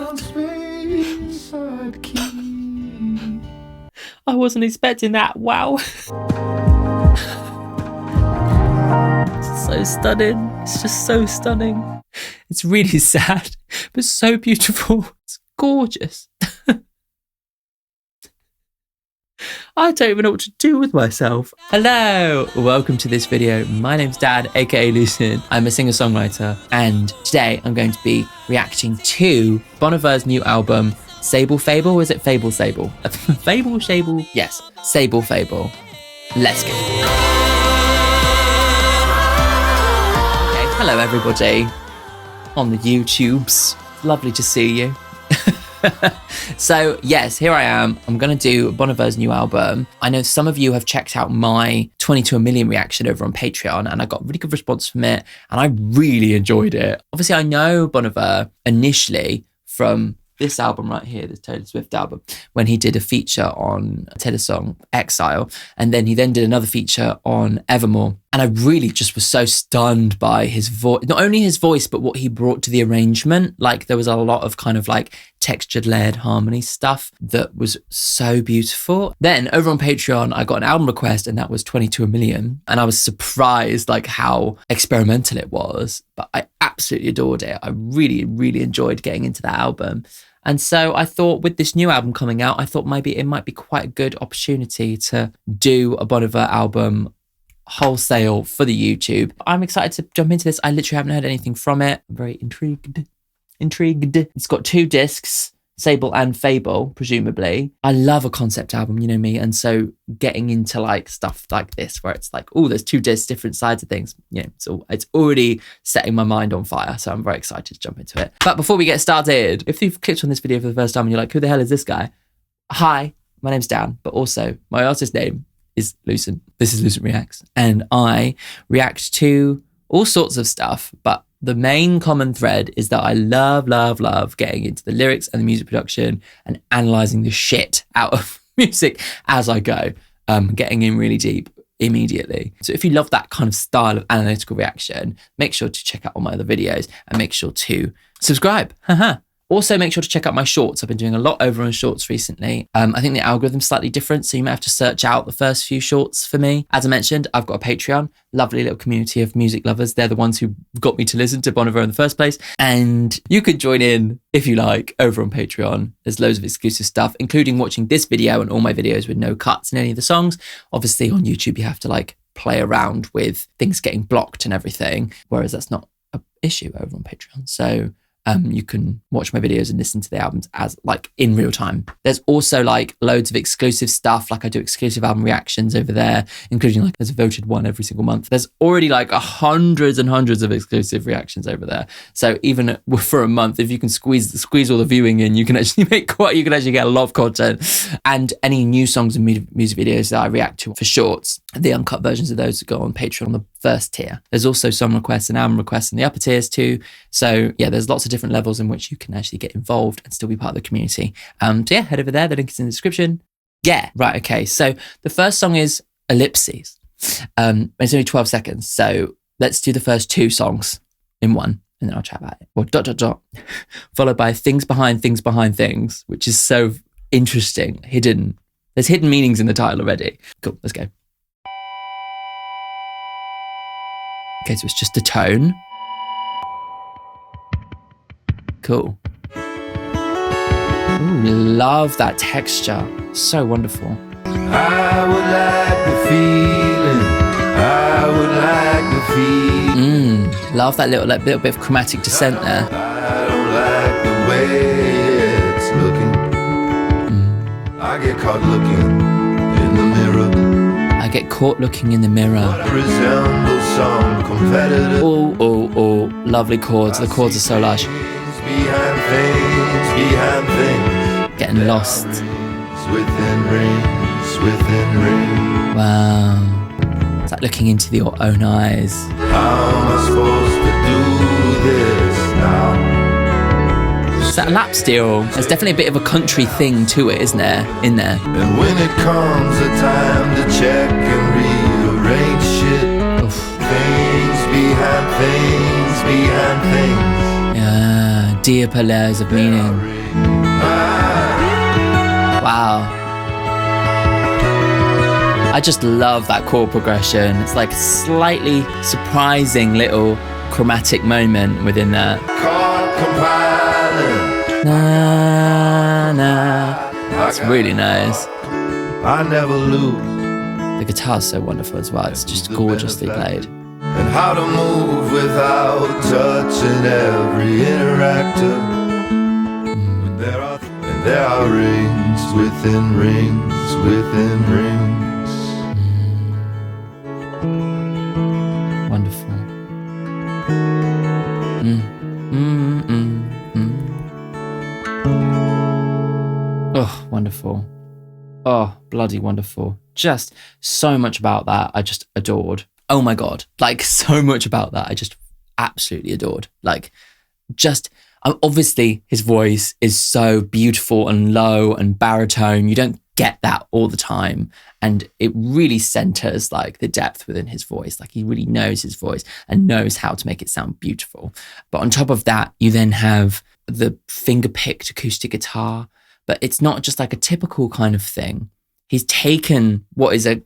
I wasn't expecting that. Wow. It's so stunning. It's just so stunning. It's really sad, but so beautiful. It's gorgeous. I don't even know what to do with myself. Hello, welcome to this video. My name's Dan, aka Lucid. I'm a singer-songwriter, and today I'm going to be reacting to Bon Iver's new album, Sable, Fable. Or is it Fable, Sable? Fable, Sable? Yes, Sable, Fable. Let's go. Okay, hello everybody on the YouTubes. Lovely to see you. So yes, here I am. I'm going to do Bon Iver's new album. I know some of you have checked out my 22 million reaction over on Patreon, and I got a really good response from it, and I really enjoyed it. Obviously, I know Bon Iver initially from this album right here, the Taylor Swift album, when he did a feature on Taylor's song Exile, and then he then did another feature on Evermore. And I really just was so stunned by his voice, not only his voice, but what he brought to the arrangement. Like there was a lot of kind of like textured layered harmony stuff that was so beautiful. Then over on Patreon, I got an album request, and that was 22 million. And I was surprised like how experimental it was, but I absolutely adored it. I really, really enjoyed getting into that album. And so I thought with this new album coming out, I thought maybe it might be quite a good opportunity to do a Bon Iver album wholesale for the YouTube. I'm excited to jump into this. I literally haven't heard anything from it. I'm very intrigued. It's got 2 discs, Sable and Fable, presumably. I love a concept album, you know me. And so getting into like stuff like this, where it's like, oh, there's 2 discs, different sides of things. You know, it's already setting my mind on fire. So I'm very excited to jump into it. But before we get started, if you've clicked on this video for the first time and you're like, who the hell is this guy? Hi, my name's Dan, but also my artist name is Lucid. This is Lucid Reacts. And I react to all sorts of stuff, but the main common thread is that I love getting into the lyrics and the music production and analysing the shit out of music as I go, getting in really deep immediately. So if you love that kind of style of analytical reaction, make sure to check out all my other videos and make sure to subscribe. Also, make sure to check out my shorts. I've been doing a lot over on shorts recently. I think the algorithm's slightly different, so you might have to search out the first few shorts for me. As I mentioned, I've got a Patreon, lovely little community of music lovers. They're the ones who got me to listen to Bon Iver in the first place. And you could join in, if you like, over on Patreon. There's loads of exclusive stuff, including watching this video and all my videos with no cuts in any of the songs. Obviously, on YouTube, you have to like play around with things getting blocked and everything, whereas that's not an issue over on Patreon. So you can watch my videos and listen to the albums as like in real time. There's also like loads of exclusive stuff. Like I do exclusive album reactions over there, including like there's a voted one every single month. There's already like hundreds and hundreds of exclusive reactions over there. So even for a month, if you can squeeze all the viewing in, you can actually get a lot of content. And any new songs and music videos that I react to for shorts, the uncut versions of those go on Patreon on the first tier. There's also song requests and album requests in the upper tiers too. So yeah, there's lots of different levels in which you can actually get involved and still be part of the community. So yeah, head over there. The link is in the description. Yeah, right. Okay. So the first song is Ellipses. It's only 12 seconds. So let's do the first 2 songs in one, and then I'll chat about it. Or ... followed by Things Behind Things Behind Things, which is so interesting. Hidden. There's hidden meanings in the title already. Cool. Let's go. Okay, so it's just a tone. Cool. Ooh, love that texture. So wonderful. I would like the feeling. I would like the feeling. Love that little bit of chromatic descent there. I don't like the way it's looking. I get caught looking in the mirror. I get caught looking in the mirror. Resemble some competitor. Oh, lovely chords. The chords are so lush. Behind things. Getting lost. Within rings. Wow. It's like looking into your own eyes. How am I supposed to do this now? Is that a lap steel? There's definitely a bit of a country thing to it, isn't there? In there. And when it comes a time to check and rearrange shit, Oof. things behind things. Yeah, deeper layers of meaning. Wow. I just love that chord progression. It's like a slightly surprising little chromatic moment within that. Na, na. That's really nice. I never lose. The guitar's so wonderful as well. It's just gorgeously played. And how to move without touching every interactor. And there are rings within rings within rings. Wonderful. Oh, wonderful. Oh, bloody wonderful. Just so much about that I just adored. Oh my God. Like so much about that I just absolutely adored. Like just, obviously his voice is so beautiful and low and baritone. You don't get that all the time. And it really centers like the depth within his voice. Like he really knows his voice and knows how to make it sound beautiful. But on top of that, you then have the finger-picked acoustic guitar. But it's not just like a typical kind of thing. He's taken what is a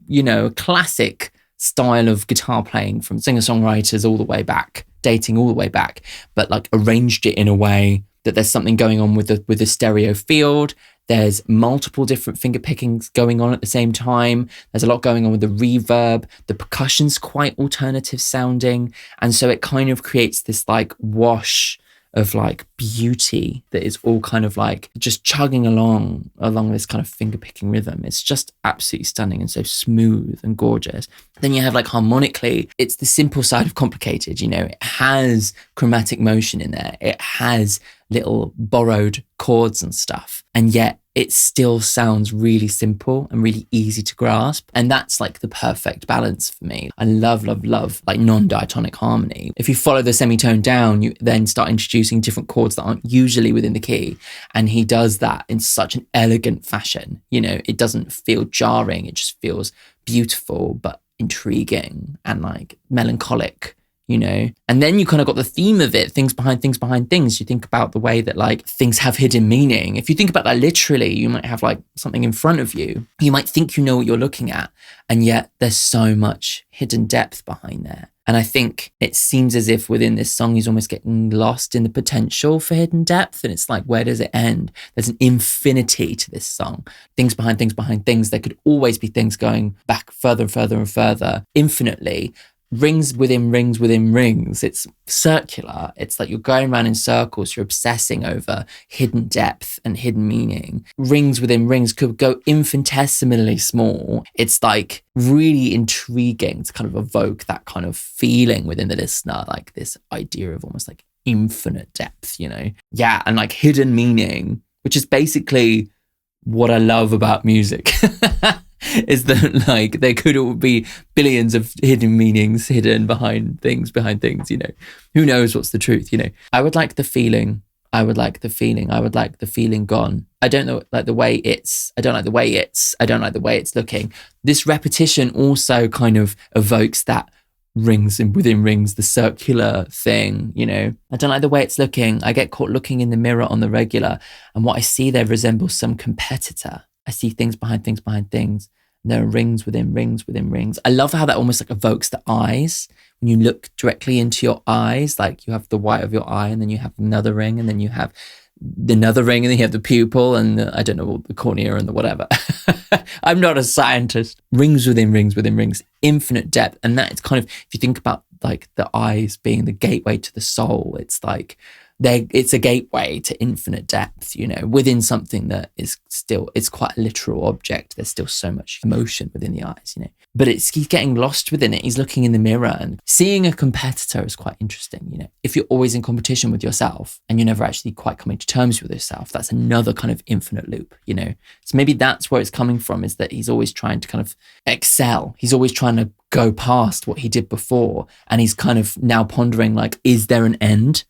you know, a classic style of guitar playing from singer-songwriters all the way back, dating all the way back, but like arranged it in a way that there's something going on with the stereo field. There's multiple different finger pickings going on at the same time. There's a lot going on with the reverb. The percussion's quite alternative sounding. And so it kind of creates this like wash of like beauty that is all kind of like just chugging along this kind of finger picking rhythm. It's just absolutely stunning and so smooth and gorgeous. Then you have like harmonically, it's the simple side of complicated, you know, it has chromatic motion in there. It has little borrowed chords and stuff. And yet it still sounds really simple and really easy to grasp. And that's like the perfect balance for me. I love like non-diatonic harmony. If you follow the semitone down, you then start introducing different chords that aren't usually within the key. And he does that in such an elegant fashion. You know, it doesn't feel jarring. It just feels beautiful, but intriguing and like melancholic. You know, and then you kind of got the theme of it, things behind things behind things. You think about the way that like things have hidden meaning. If you think about that literally, you might have like something in front of you. You might think you know what you're looking at, and yet there's so much hidden depth behind there. And I think it seems as if within this song, he's almost getting lost in the potential for hidden depth. And it's like, where does it end? There's an infinity to this song. Things behind things behind things. There could always be things going back further and further and further, infinitely. Rings within rings within rings. It's circular. It's like you're going around in circles. You're obsessing over hidden depth and hidden meaning. Rings within rings could go infinitesimally small. It's like really intriguing to kind of evoke that kind of feeling within the listener, like this idea of almost like infinite depth, you know? Yeah, and like hidden meaning, which is basically what I love about music. Is that like there could all be billions of hidden meanings hidden behind things, you know. Who knows what's the truth, you know. I would like the feeling. I would like the feeling gone. I don't like the way it's looking. This repetition also kind of evokes that rings and within rings, the circular thing, you know. I don't like the way it's looking. I get caught looking in the mirror on the regular, and what I see there resembles some competitor. I see things behind things behind things. And there are rings within rings within rings. I love how that almost like evokes the eyes. When you look directly into your eyes, like you have the white of your eye, and then you have another ring, and then you have another ring, and then you have the pupil, and I don't know, the cornea and the whatever. I'm not a scientist. Rings within rings within rings, infinite depth. And that is kind of, if you think about like the eyes being the gateway to the soul, it's like, it's a gateway to infinite depth, you know, within something that is still, it's quite a literal object. There's still so much emotion within the eyes, you know, but he's getting lost within it. He's looking in the mirror, and seeing a competitor is quite interesting, you know. If you're always in competition with yourself and you're never actually quite coming to terms with yourself, that's another kind of infinite loop, you know. So maybe that's where it's coming from, is that he's always trying to kind of excel. He's always trying to go past what he did before. And he's kind of now pondering, like, is there an end?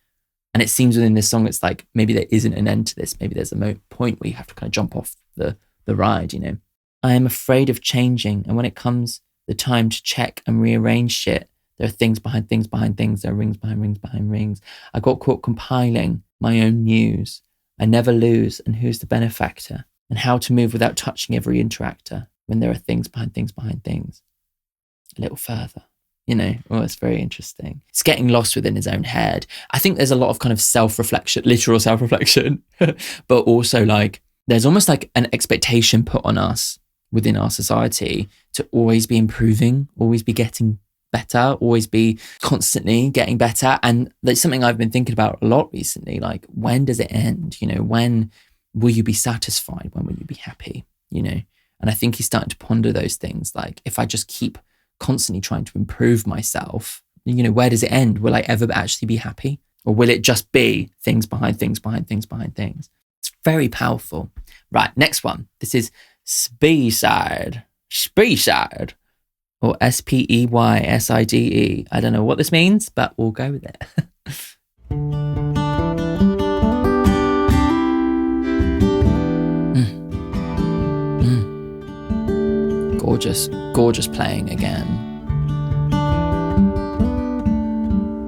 And it seems within this song, it's like, maybe there isn't an end to this. Maybe there's a point where you have to kind of jump off the ride, you know. I am afraid of changing. And when it comes the time to check and rearrange shit, there are things behind things behind things. There are rings behind rings behind rings. I got caught compiling my own muse. I never lose, and who's the benefactor? And how to move without touching every interactor when there are things behind things behind things. A little further, it's very interesting. It's getting lost within his own head. I think there's a lot of kind of self-reflection, literal self-reflection, but also like there's almost like an expectation put on us within our society to always be improving, always be getting better, always be constantly getting better. And that's something I've been thinking about a lot recently. Like, when does it end? When will you be satisfied? When will you be happy? And I think he's starting to ponder those things. Like, if I just keep constantly trying to improve myself, where does it end? Will I ever actually be happy? Or will it just be things behind things behind things behind things? It's very powerful. Right, next one. This is Speyside. Speyside. Or Speyside. I don't know what this means, but we'll go with it. Gorgeous playing again.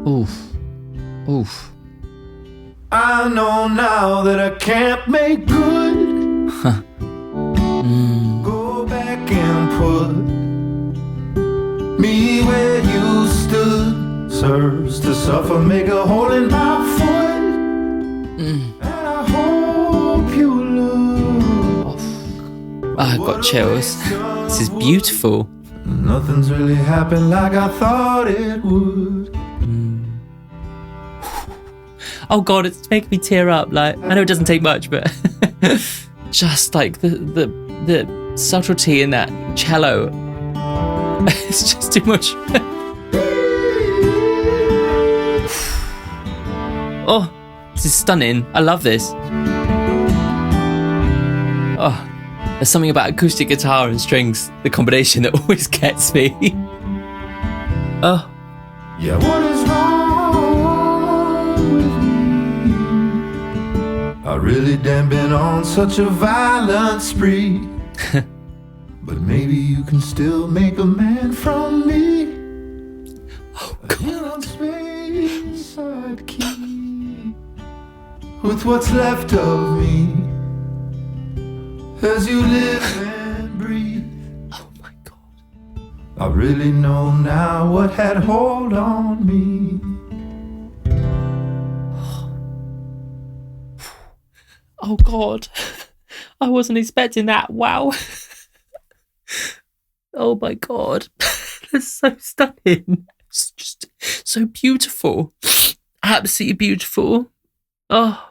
Oof. I know now that I can't make good. Go back and put me where you stood. Serves to suffer, make a hole in my foot. And I hope you look. I've got chills. This is beautiful. Nothing's really happened like I thought it would. Oh God, it's making me tear up. Like, I know it doesn't take much, but just like the subtlety in that cello, it's just too much. Oh, this is stunning. I love this. Oh, there's something about acoustic guitar and strings, the combination, that always gets me. Oh. Yeah, what is wrong with me? I really damn been on such a violent spree. But maybe you can still make a man from me. Oh, God. Speyside key with what's left of me as you live and breathe. Oh my God. I really know now what had hold on me. Oh God, I wasn't expecting that. Wow. Oh my God, that's so stunning. It's just so beautiful. Absolutely beautiful. Oh,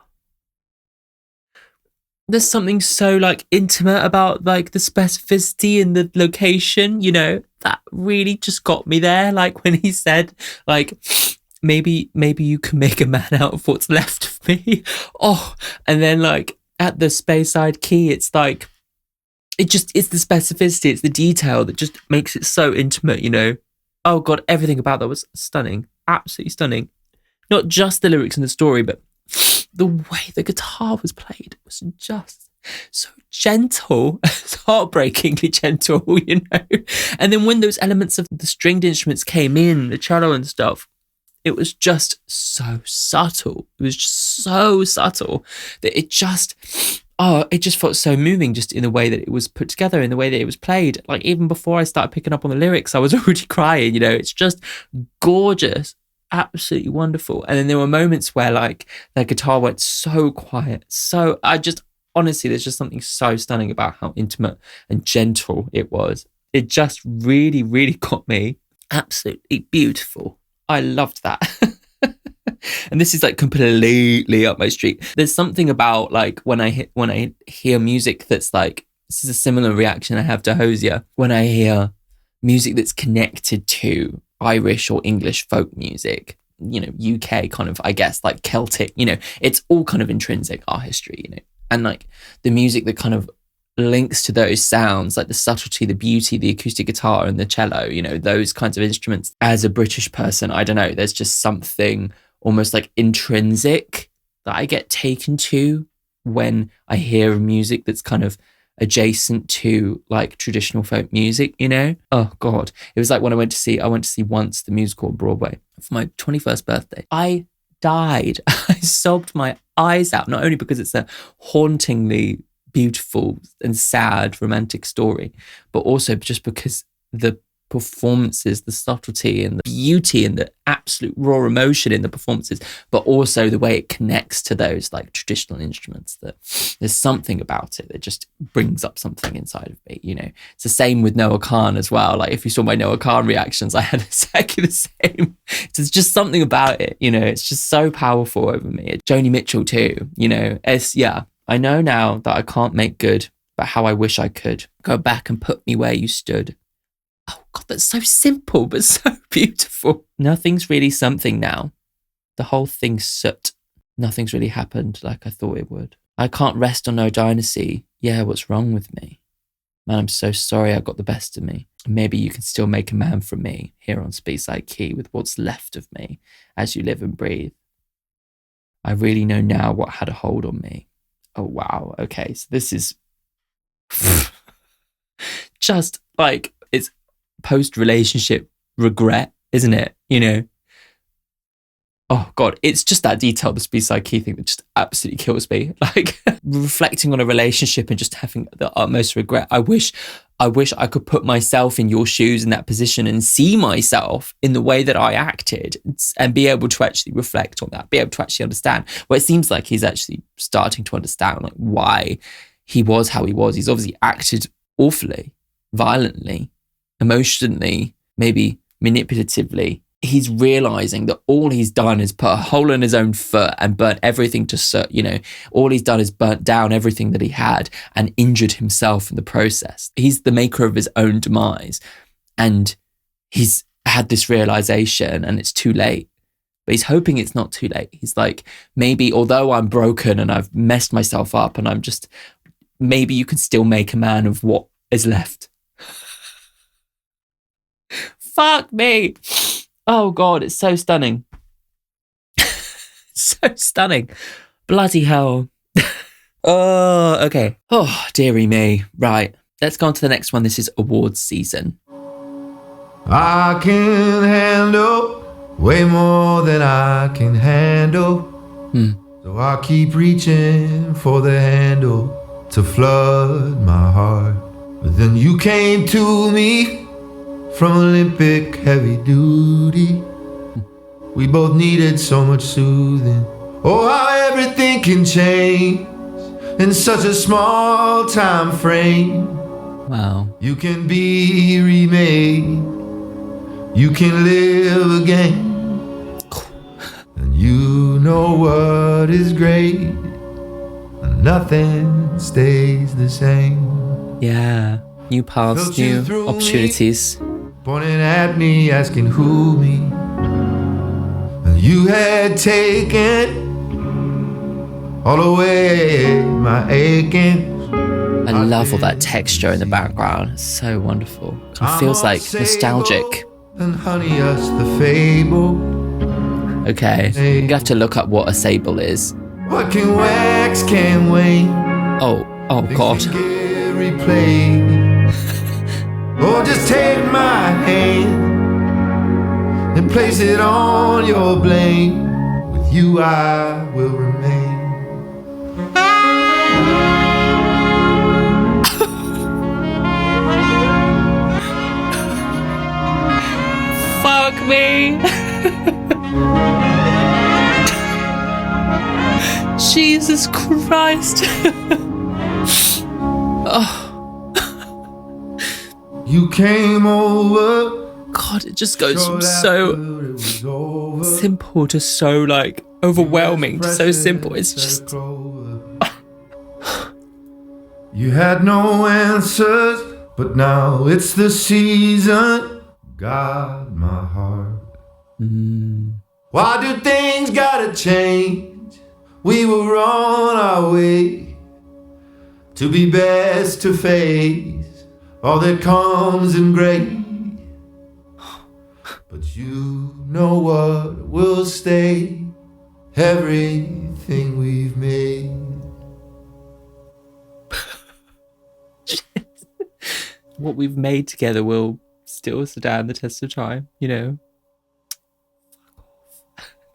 there's something so like intimate about like the specificity and the location, that really just got me there. Like when he said like, maybe you can make a man out of what's left of me. Oh, and then like at the Speyside key, it's like, it's the specificity, it's the detail that just makes it so intimate, Oh God, everything about that was stunning. Absolutely stunning. Not just the lyrics and the story, but the way the guitar was played was just so gentle. It's heartbreakingly gentle, And then when those elements of the stringed instruments came in, the cello and stuff, it was just so subtle. It was just so subtle that it just felt so moving just in the way that it was put together, in the way that it was played. Like even before I started picking up on the lyrics, I was already crying, It's just gorgeous, absolutely wonderful. And then there were moments where like the guitar went so quiet. Honestly, there's just something so stunning about how intimate and gentle it was. It just really, really got me. Absolutely beautiful. I loved that. And this is like completely up my street. There's something about like when I hear music that's like, this is a similar reaction I have to Hosier. When I hear music that's connected to Irish or English folk music, UK kind of, I guess, like Celtic, it's all kind of intrinsic, our history, and like the music that kind of links to those sounds, like the subtlety, the beauty, the acoustic guitar and the cello, those kinds of instruments. As a British person, I don't know, there's just something almost like intrinsic that I get taken to when I hear music that's kind of adjacent to like traditional folk music, Oh God. It was like when I went to see once the musical on Broadway for my 21st birthday. I died. I sobbed my eyes out, not only because it's a hauntingly beautiful and sad romantic story, but also just because the performances, the subtlety and the beauty and the absolute raw emotion in the performances, but also the way it connects to those like traditional instruments, that there's something about it that just brings up something inside of me, you know. It's the same with Noah Khan as well. Like if you saw my Noah Khan reactions, I had exactly the same. There's just something about it, you know, it's just so powerful over me. Joni Mitchell too, you know. I know now that I can't make good, but how I wish I could. Go back and put me where you stood. Oh God, that's so simple, but so beautiful. Nothing's really something now. The whole thing's soot. Nothing's really happened like I thought it would. I can't rest on no dynasty. Yeah, what's wrong with me? Man, I'm so sorry I got the best of me. Maybe you can still make a man from me here on Speyside Key with what's left of me as you live and breathe. I really know now what had a hold on me. Oh, wow. Okay, so this is just like, it's post-relationship regret, isn't it? You know? Oh God, it's just that detail, the Speyside Key thing, that just absolutely kills me. Like reflecting on a relationship and just having the utmost regret. I wish I could put myself in your shoes in that position and see myself in the way that I acted and be able to actually reflect on that, be able to actually understand. Well, it seems like he's actually starting to understand like why he was how he was. He's obviously acted awfully, violently, emotionally, maybe manipulatively. He's realizing that all he's done is put a hole in his own foot and burnt everything to soot. You know, all he's done is burnt down everything that he had and injured himself in the process. He's the maker of his own demise, and he's had this realization and it's too late. But he's hoping it's not too late. He's like, maybe although I'm broken and I've messed myself up and I'm just, maybe you can still make a man of what is left. Fuck me. Oh God, it's so stunning. So stunning. Bloody hell. Oh, okay. Oh, dearie me. Right, let's go on to the next one. This is awards season. I can handle way more than I can handle. So I keep reaching for the handle to flood my heart. But then you came to me from Olympic heavy duty. We both needed so much soothing. Oh, how everything can change in such a small time frame. Wow. You can be remade. You can live again. And you know what is great. And nothing stays the same. Yeah. New paths, new opportunities. Pointing at me, asking who me. And you had taken all away my aching. I love all that texture in the background. It's so wonderful. It feels like nostalgic. And honey, us the fable. Okay, you're gonna have to look up what a sable is. What can wax, can wane. Oh God. Oh, just take my hand and place it on your blade. With you I will remain. Fuck me. Jesus Christ. Oh. You came over. God, it just goes from so simple to so like overwhelming to so simple. It's just. You had no answers, but now it's the season. God, my heart. Why do things gotta change? We were on our way to be best to face all that comes in gray. But you know what will stay? Everything we've made. What we've made together will still stand the test of time, you know.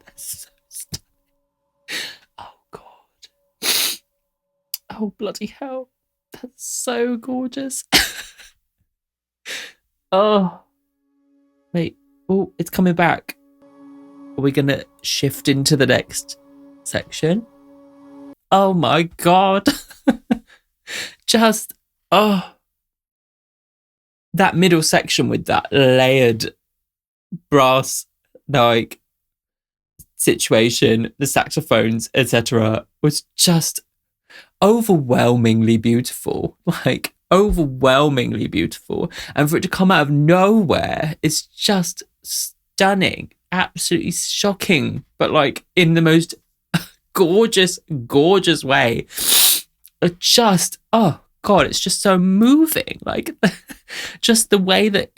That's so Oh, bloody hell. That's so gorgeous. Oh, wait. Oh, it's coming back. Are we going to shift into the next section? Oh my God. Just, oh. That middle section with that layered brass, like, situation, the saxophones, etc., was just overwhelmingly beautiful. Like, overwhelmingly beautiful. And for it to come out of nowhere, it's just stunning. Absolutely shocking, but like in the most gorgeous way. Just, oh God, it's just so moving. Like, just the way that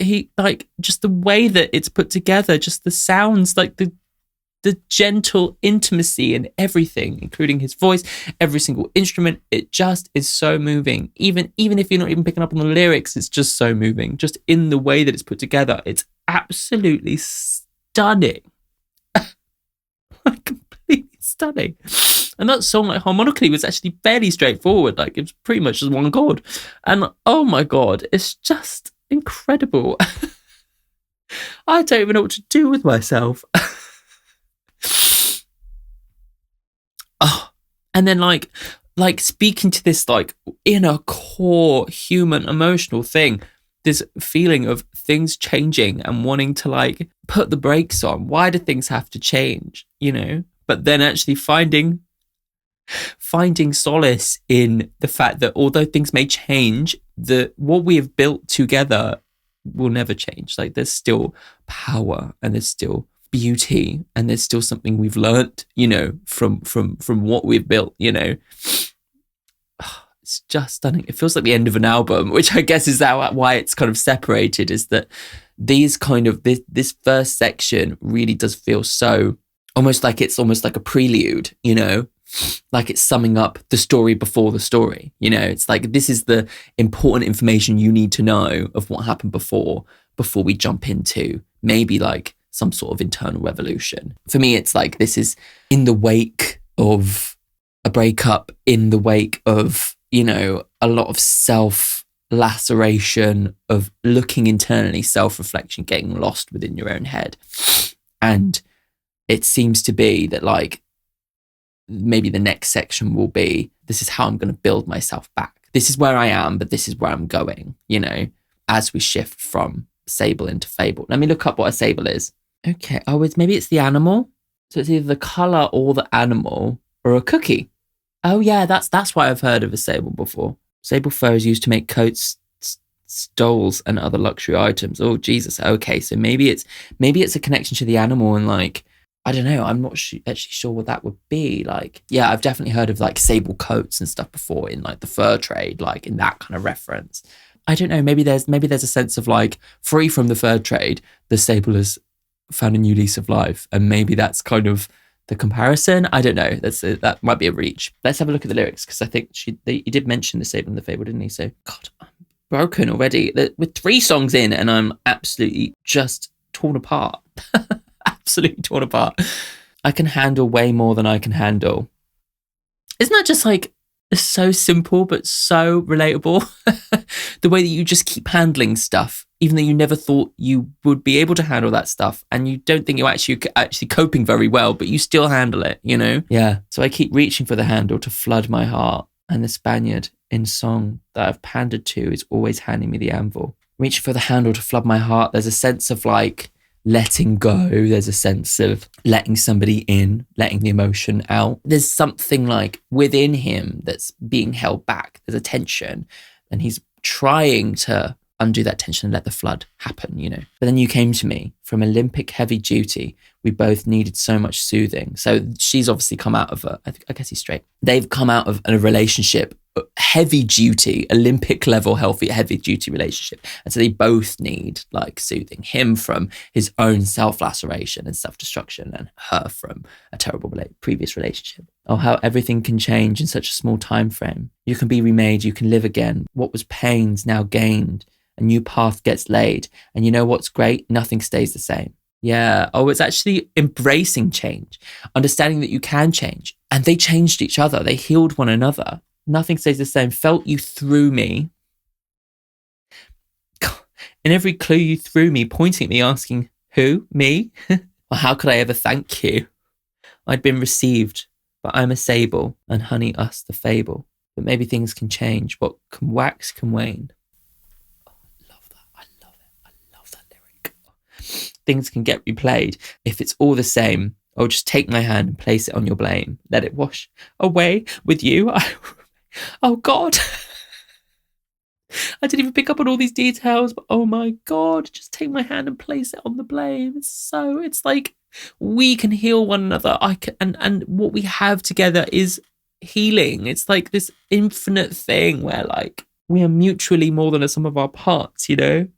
just the way that it's put together, just the sounds, like the gentle intimacy and everything, including his voice, every single instrument. It just is so moving. Even if you're not even picking up on the lyrics, it's just so moving. Just in the way that it's put together, it's absolutely stunning. Like, completely stunning. And that song, like, harmonically was actually fairly straightforward. Like, it was pretty much just one chord. And oh my God, it's just incredible. I don't even know what to do with myself. Oh, and then like speaking to this like inner core human emotional thing, this feeling of things changing and wanting to like put the brakes on. Why do things have to change, you know? But then actually finding solace in the fact that although things may change, what we have built together will never change. Like, there's still power and there's still beauty and there's still something we've learnt, you know, from what we've built, you know. It's just stunning. It feels like the end of an album, which I guess is why it's kind of separated, is that these kind of this first section really does feel so almost like a prelude, you know, like it's summing up the story before the story, you know. It's like, this is the important information you need to know of what happened before we jump into maybe like some sort of internal revolution. For me, it's like, this is in the wake of a breakup, in the wake of, you know, a lot of self-laceration, of looking internally, self-reflection, getting lost within your own head. And it seems to be that like, maybe the next section will be, this is how I'm going to build myself back. This is where I am, but this is where I'm going, you know, as we shift from Sable into Fable. Let me look up what a Sable is. Okay. Oh, maybe it's the animal. So it's either the colour or the animal or a cookie. Oh yeah, that's why I've heard of a Sable before. Sable fur is used to make coats, stoles, and other luxury items. Oh Jesus. Okay, so maybe it's a connection to the animal, and like, I don't know. I'm not actually sure what that would be. Like, yeah, I've definitely heard of like sable coats and stuff before in like the fur trade, like in that kind of reference. I don't know. Maybe there's a sense of like, free from the fur trade, the sable has found a new lease of life, and maybe that's kind of the comparison. I don't know. That might be a reach. Let's have a look at the lyrics, because I think he did mention the Sable and the Fable, didn't he? So, God, I'm broken already. We're 3 songs in, and I'm absolutely just torn apart. Absolutely torn apart. I can handle way more than I can handle. Isn't that just like so simple but so relatable? The way that you just keep handling stuff, even though you never thought you would be able to handle that stuff, and you don't think you're actually coping very well, but you still handle it, you know? Yeah. So I keep reaching for the handle to flood my heart, and the Spaniard in song that I've pandered to is always handing me the anvil. Reaching for the handle to flood my heart. There's a sense of like letting go. There's a sense of letting somebody in, letting the emotion out. There's something like within him that's being held back. There's a tension, and he's trying to undo that tension and let the flood happen, you know. But then you came to me from Olympic heavy duty. We both needed so much soothing. So she's obviously come out of I guess he's straight. They've come out of a relationship, heavy duty, Olympic level heavy duty relationship. And so they both need like soothing. Him from his own self-laceration and self-destruction, and her from a terrible previous relationship. Oh, how everything can change in such a small time frame. You can be remade, you can live again. What was pain's now gained. A new path gets laid. And you know what's great? Nothing stays the same. Yeah. Oh, it's actually embracing change, understanding that you can change. And they changed each other. They healed one another. Nothing stays the same. Felt you through me. In every clue you threw me, pointing at me, asking, who? Me? Well, how could I ever thank you? I'd been received, but I'm a sable, and honey us the fable. But maybe things can change. What can wax can wane. Oh, I love that. I love it. I love that lyric. Things can get replayed. If it's all the same, oh, just take my hand and place it on your blame. Let it wash away with you. Oh, God. I didn't even pick up on all these details, but oh my God, just take my hand and place it on the blame. It's like we can heal one another. And what we have together is healing. It's like this infinite thing where like we are mutually more than a sum of our parts, you know?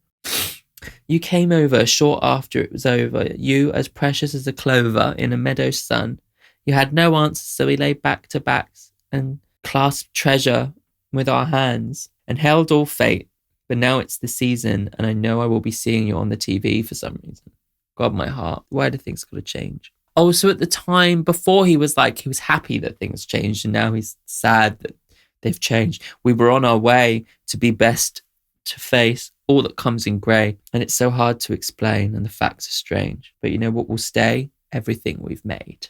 You came over short after it was over. You as precious as a clover in a meadow sun. You had no answers, so we lay back to backs and clasped treasure with our hands and held all fate. But now it's the season, and I know I will be seeing you on the TV for some reason. God, my heart, why do things got to change? Oh, so at the time before he was happy that things changed, and now he's sad that they've changed. We were on our way to be best to face all that comes in grey, and it's so hard to explain, and the facts are strange. But you know what will stay? Everything we've made.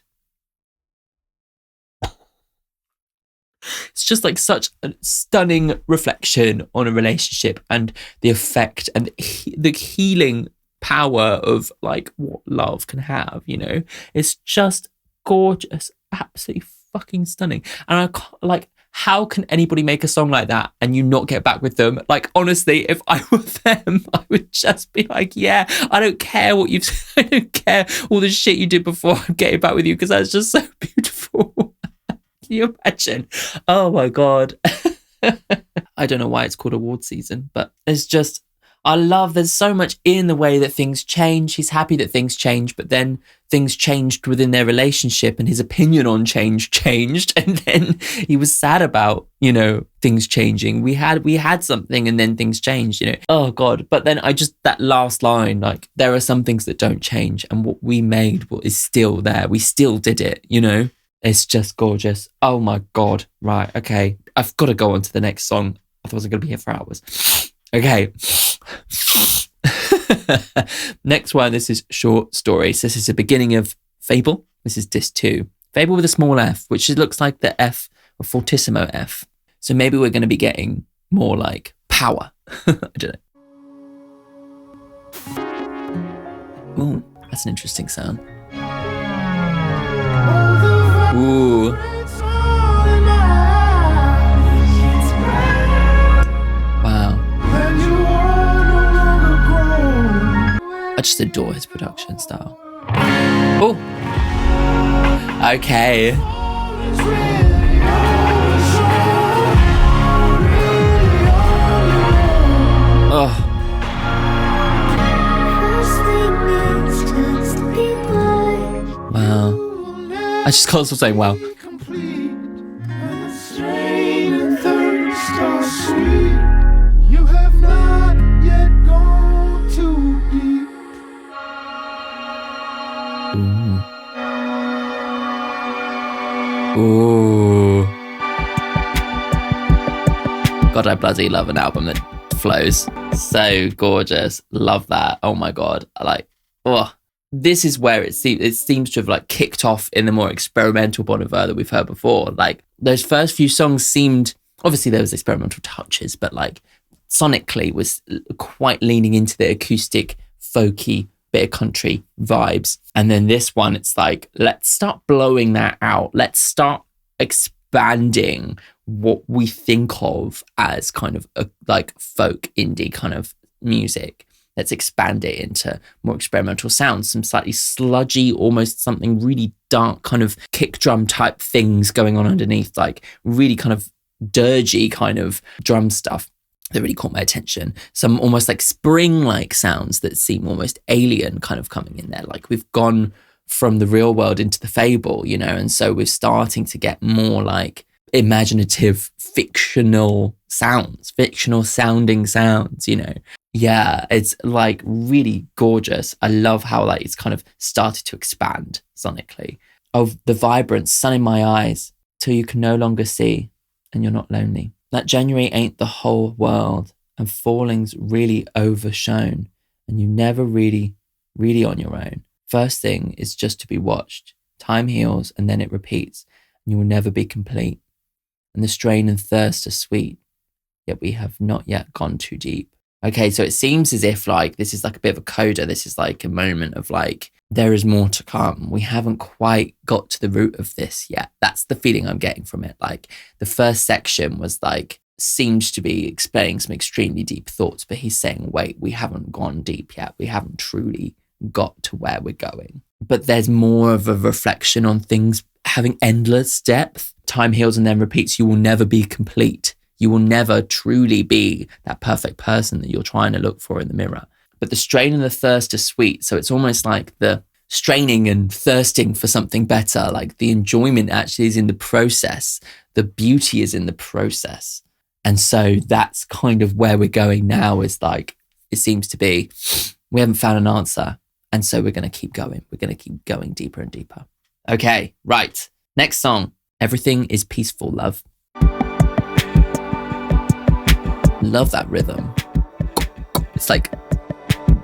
It's just like such a stunning reflection on a relationship and the effect and the healing power of like what love can have, you know? It's just gorgeous, absolutely fucking stunning. And I can't, like, how can anybody make a song like that and you not get back with them? Like, honestly, if I were them, I would just be like, yeah, I don't care what you've, I don't care all the shit you did before I'm getting back with you, because that's just so beautiful. Can you imagine? Oh my God. I don't know why it's called award season, but it's just, there's so much in the way that things change. He's happy that things change, but then things changed within their relationship and his opinion on change changed. And then he was sad about, you know, things changing. We had something and then things changed, you know. Oh God. But then that last line, like, there are some things that don't change, and what we made is still there. We still did it, you know. It's just gorgeous. Oh my God. Right. Okay. I've got to go on to the next song. I thought I was going to be here for hours. Okay. Next one. This is short story. So this is the beginning of Fable. This is disc 2. Fable with a small f, which looks like the F or fortissimo F. So maybe we're going to be getting more like power. I don't know. Ooh, that's an interesting sound. Ooh. Wow. I just adore his production style. Oh. Okay. Oh. Wow. I just can't stop saying wow. You have not yet gone too deep. Ooh. God, I bloody love an album that flows. So gorgeous. Love that. Oh my God. This is where it seems to have like kicked off in the more experimental Bon Iver that we've heard before. Like, those first few songs seemed, obviously there was experimental touches, but like sonically was quite leaning into the acoustic, folky, bit of country vibes. And then this one, it's like, let's start blowing that out. Let's start expanding what we think of as kind of a like folk indie kind of music. Let's expand it into more experimental sounds, some slightly sludgy, almost something really dark kind of kick drum type things going on underneath, like really kind of dirgy kind of drum stuff that really caught my attention. Some almost like spring-like sounds that seem almost alien kind of coming in there. Like we've gone from the real world into the fable, you know, and so we're starting to get more like imaginative, fictional sounding sounds, you know. Yeah, it's like really gorgeous. I love how like it's kind of started to expand sonically. Of the vibrant sun in my eyes till you can no longer see. and you're not lonely. That January ain't the whole world, and falling's really overshown, and you never really on your own. First thing is just to be watched. Time heals and then it repeats, and you will never be complete. And the strain and thirst are sweet, yet we have not yet gone too deep. Okay, so it seems as if like this is like a bit of a coda. This is like a moment of like, there is more to come. We haven't quite got to the root of this yet. That's the feeling I'm getting from it. Like the first section was like, seems to be explaining some extremely deep thoughts, but he's saying, wait, we haven't gone deep yet. We haven't truly got to where we're going. But there's more of a reflection on things having endless depth. Time heals and then repeats. You will never be complete. You will never truly be that perfect person that you're trying to look for in the mirror. But the strain and the thirst are sweet. So it's almost like the straining and thirsting for something better. Like the enjoyment actually is in the process. The beauty is in the process. And so that's kind of where we're going now, is like, it seems to be, we haven't found an answer. And so we're going to keep going. We're going to keep going deeper and deeper. Okay, right. Next song. Everything is peaceful, love. Love that rhythm. It's like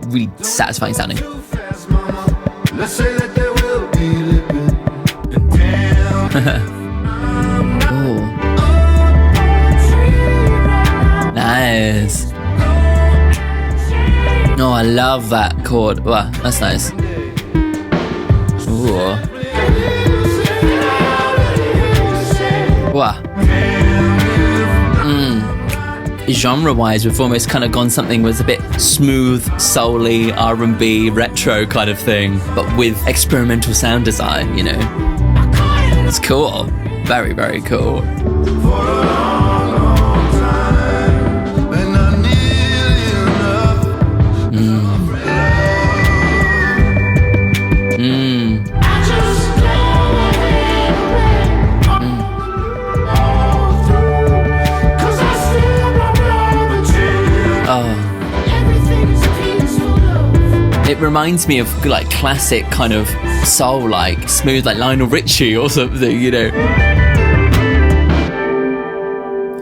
really satisfying sounding. Let's say that there will be living and damn. Ooh. Nice. Oh, I love that chord. Wow, that's nice. Ooh. Wow. Genre-wise, we've almost kind of gone something was a bit smooth, soul-y, R&B, retro kind of thing, but with experimental sound design, you know. It's cool. Very, very cool. It reminds me of like classic kind of soul, like smooth, like Lionel Richie or something, you know.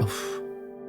Oof,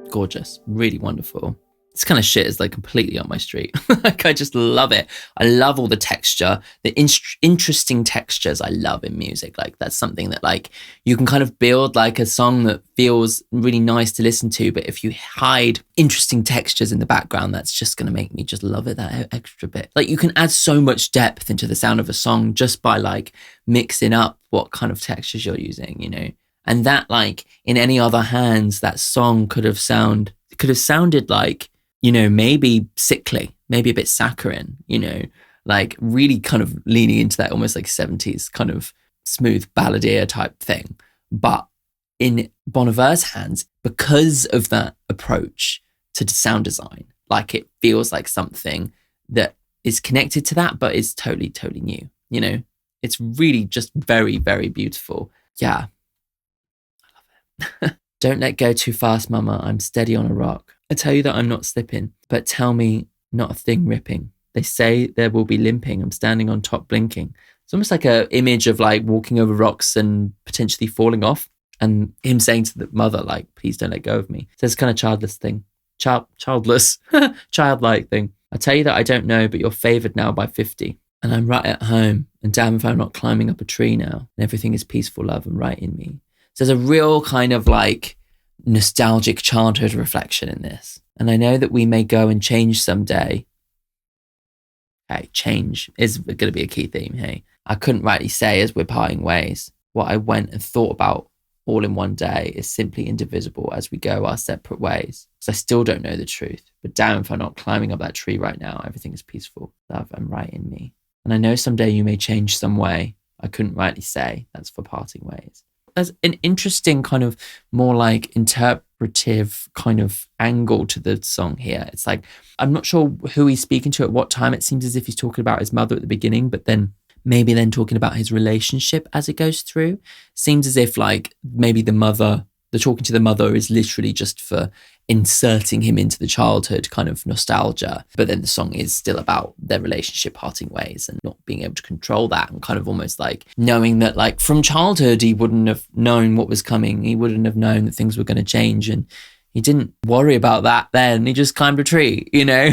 gorgeous, really wonderful. This kind of shit is like completely on my street. Like I just love it. I love all the texture, the interesting textures I love in music. Like that's something that like you can kind of build like a song that feels really nice to listen to, but if you hide interesting textures in the background, that's just going to make me just love it that extra bit. Like you can add so much depth into the sound of a song just by like mixing up what kind of textures you're using, you know. And that like in any other hands, that song could have sounded like, you know, maybe sickly, maybe a bit saccharine, you know, like really kind of leaning into that almost like 70s kind of smooth balladeer type thing. But in Bon Iver's hands, because of that approach to sound design, like it feels like something that is connected to that, but is totally, totally new, you know. It's really just very, very beautiful. Yeah. I love it. Don't let go too fast, mama. I'm steady on a rock. I tell you that I'm not slipping, but tell me not a thing ripping. They say there will be limping. I'm standing on top blinking. It's almost like an image of like walking over rocks and potentially falling off, and him saying to the mother, like, please don't let go of me. So it's kind of childless thing. Childless, childlike thing. I tell you that I don't know, but you're favoured now by 50. And I'm right at home. And damn if I'm not climbing up a tree now. And everything is peaceful, love, and right in me. So there's a real kind of like nostalgic childhood reflection in this. And I know that we may go and change someday. Hey, change is going to be a key theme, hey. I couldn't rightly say as we're parting ways. What I went and thought about all in one day is simply indivisible as we go our separate ways. Because I still don't know the truth. But damn if I'm not climbing up that tree right now. Everything is peaceful, love, and right in me. And I know someday you may change some way. I couldn't rightly say. That's for parting ways. There's an interesting kind of more like interpretive kind of angle to the song here. It's like, I'm not sure who he's speaking to at what time. It seems as if he's talking about his mother at the beginning, but then maybe then talking about his relationship as it goes through. Seems as if like maybe the mother The talking to the mother is literally just for inserting him into the childhood kind of nostalgia. But then the song is still about their relationship parting ways and not being able to control that, and kind of almost like knowing that like from childhood, he wouldn't have known what was coming. He wouldn't have known that things were going to change. And he didn't worry about that then. He just climbed a tree, you know?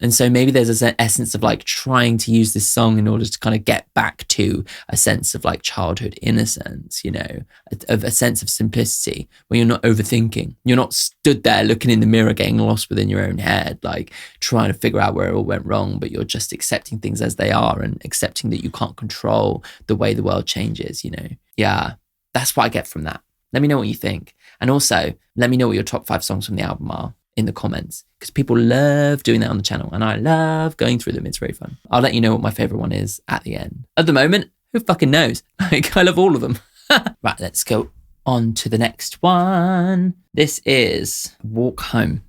And so maybe there's an essence of like trying to use this song in order to kind of get back to a sense of like childhood innocence, you know, of a sense of simplicity where you're not overthinking. You're not stood there looking in the mirror, getting lost within your own head, like trying to figure out where it all went wrong, but you're just accepting things as they are and accepting that you can't control the way the world changes, you know? Yeah, that's what I get from that. Let me know what you think. And also, let me know what your top 5 songs from the album are in the comments, because people love doing that on the channel and I love going through them. It's very fun. I'll let you know what my favorite one is at the end. At the moment, who fucking knows? Like, I love all of them. Right, let's go on to the next one. This is Walk Home.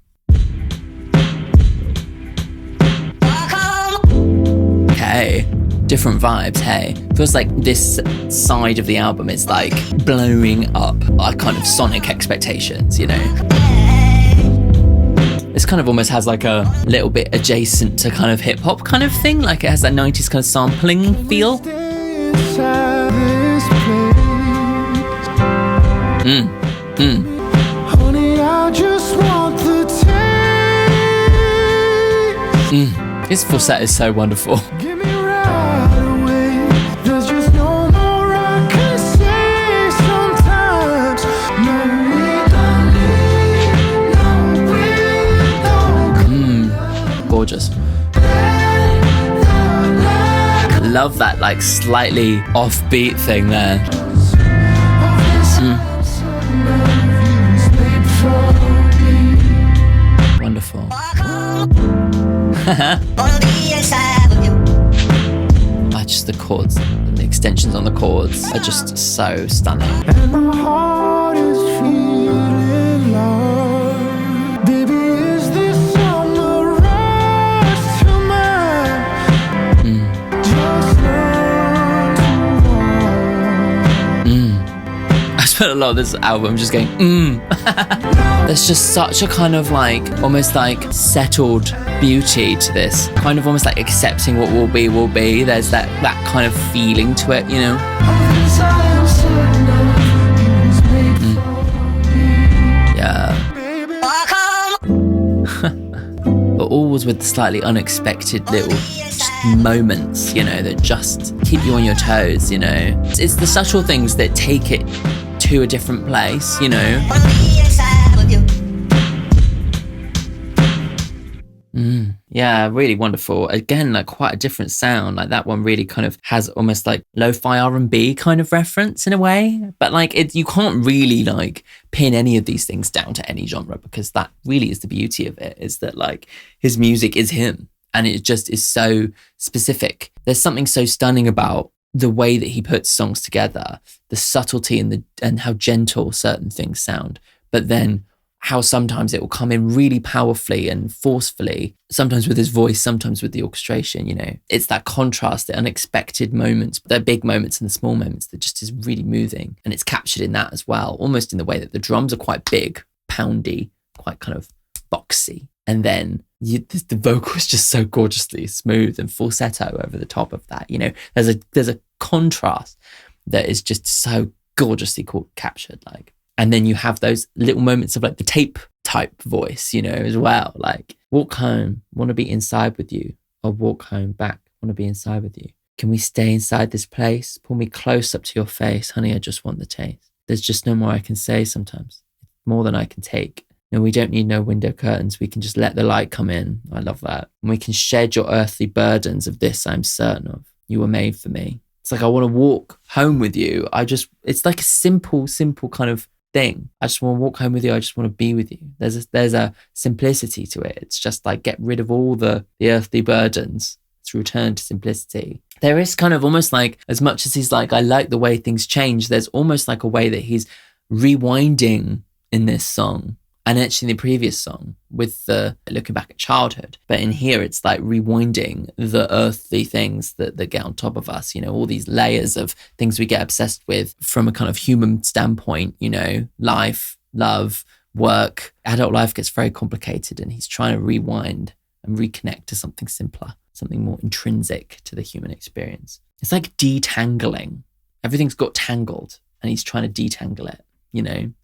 Okay, different vibes, hey. Feels like this side of the album is like blowing up our kind of sonic expectations, you know? This kind of almost has like a little bit adjacent to kind of hip hop kind of thing. Like it has that 90s kind of sampling feel. His falsetto is so wonderful. Gorgeous. Love that like slightly offbeat thing there. Wonderful. Just the chords and the extensions on the chords are just so stunning. And my heart is feeling love. Baby, is this on the rush to mine? Just learn to walk. I spent a lot of this album just going, There's just such a kind of like, almost like settled beauty to this. Kind of almost like accepting what will be, will be. There's that kind of feeling to it, you know? Yeah. But always with the slightly unexpected little moments, you know, that just keep you on your toes, you know? It's the subtle things that take it to a different place, you know? Yeah, really wonderful. Again, like quite a different sound. Like that one really kind of has almost like lo-fi R&B kind of reference in a way. But like you can't really like pin any of these things down to any genre, because that really is the beauty of it, is that like his music is him and it just is so specific. There's something so stunning about the way that he puts songs together, the subtlety and how gentle certain things sound, but then how sometimes it will come in really powerfully and forcefully, sometimes with his voice, sometimes with the orchestration, you know. It's that contrast, the unexpected moments, the big moments and the small moments that just is really moving. And it's captured in that as well, almost in the way that the drums are quite big, poundy, quite kind of boxy. And then the vocal is just so gorgeously smooth and falsetto over the top of that, you know. There's a contrast that is just so gorgeously captured, like. And then you have those little moments of like the tape type voice, you know, as well. Like, walk home, want to be inside with you. Or walk home back, want to be inside with you. Can we stay inside this place? Pull me close up to your face. Honey, I just want the taste. There's just no more I can say sometimes. More than I can take. No, we don't need no window curtains. We can just let the light come in. I love that. And we can shed your earthly burdens. Of this I'm certain of. You were made for me. It's like, I want to walk home with you. It's like a simple kind of thing. I just want to walk home with you. I just want to be with you. There's a simplicity to it. It's just like, get rid of all the earthly burdens. It's return to simplicity. There is kind of almost like, as much as he's like, I like the way things change, there's almost like a way that he's rewinding in this song And actually in the previous song with the looking back at childhood, but in here it's like rewinding the earthly things that get on top of us, all these layers of things we get obsessed with from a kind of human standpoint, life, love, work. Adult life gets very complicated, and he's trying to rewind and reconnect to something simpler, something more intrinsic to the human experience. It's like detangling. Everything's got tangled and he's trying to detangle it.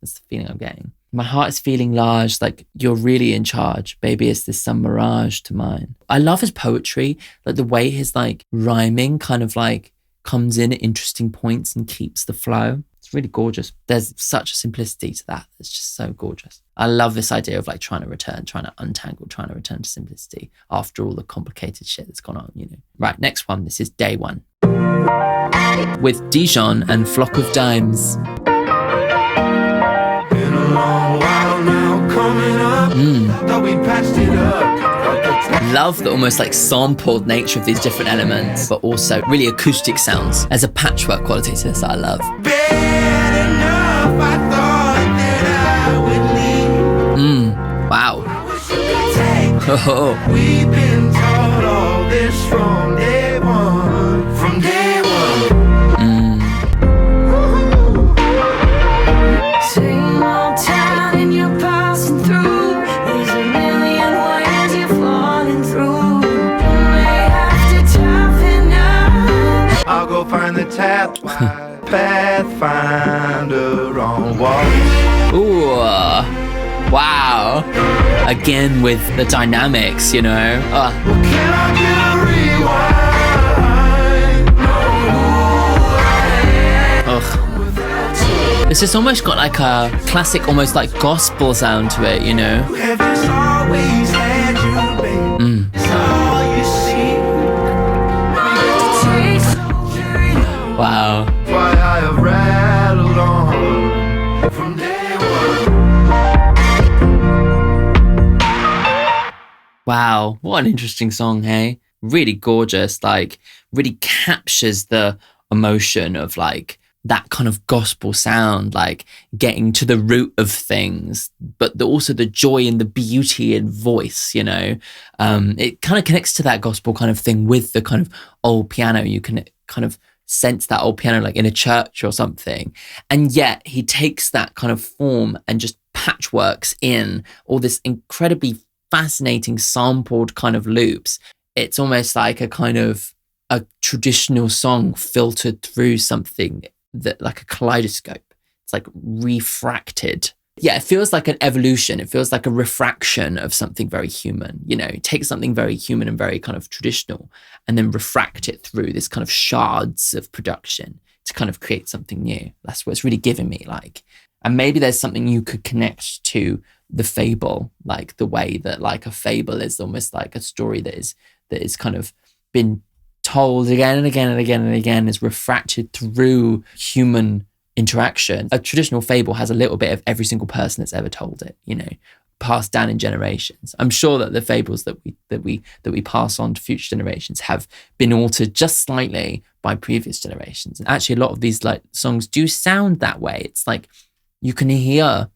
That's the feeling I'm getting. My heart is feeling large, like you're really in charge. Baby, is this some mirage to mine? I love his poetry, like the way his like rhyming kind of like comes in at interesting points and keeps the flow. It's really gorgeous. There's such a simplicity to that. It's just so gorgeous. I love this idea of like trying to return, trying to untangle, trying to return to simplicity after all the complicated shit that's gone on, Right, next one. This is Day One. With Dijon and Flock of Dimes. Love the almost like sampled nature of these different elements, but also really acoustic sounds. There's a patchwork quality to this that I love. Wow. Oh. We've been taught all this from day one. From day one. Same old town and you're passing through. There's a million ways you're falling through. You may have to toughen up. I'll go find the tap. Pathfinder on walls. Ooh. Wow. Again with the dynamics, Can I get a rewind? Ugh. It's just almost got like a classic, almost like gospel sound to it, Wow. Why I have rattled on from day one. Wow, what an interesting song, hey? Really gorgeous, like really captures the emotion of like that kind of gospel sound, like getting to the root of things, but also the joy and the beauty in voice, it kind of connects to that gospel kind of thing with the kind of old piano. You can kind of sense that old piano like in a church or something. And yet he takes that kind of form and just patchworks in all this incredibly fascinating sampled kind of loops. It's almost like a kind of a traditional song filtered through something that like a kaleidoscope. It's like refracted. Yeah, it feels like an evolution. It feels like a refraction of something very human. Take something very human and very kind of traditional and then refract it through this kind of shards of production to kind of create something new. That's what it's really giving me like. And maybe there's something you could connect to the fable, like the way that like a fable is almost like a story that is kind of been told again and again and again and again, is refracted through human interaction. A traditional fable has a little bit of every single person that's ever told it, passed down in generations. I'm sure that the fables that we pass on to future generations have been altered just slightly by previous generations. And actually a lot of these like songs do sound that way. It's like you can hear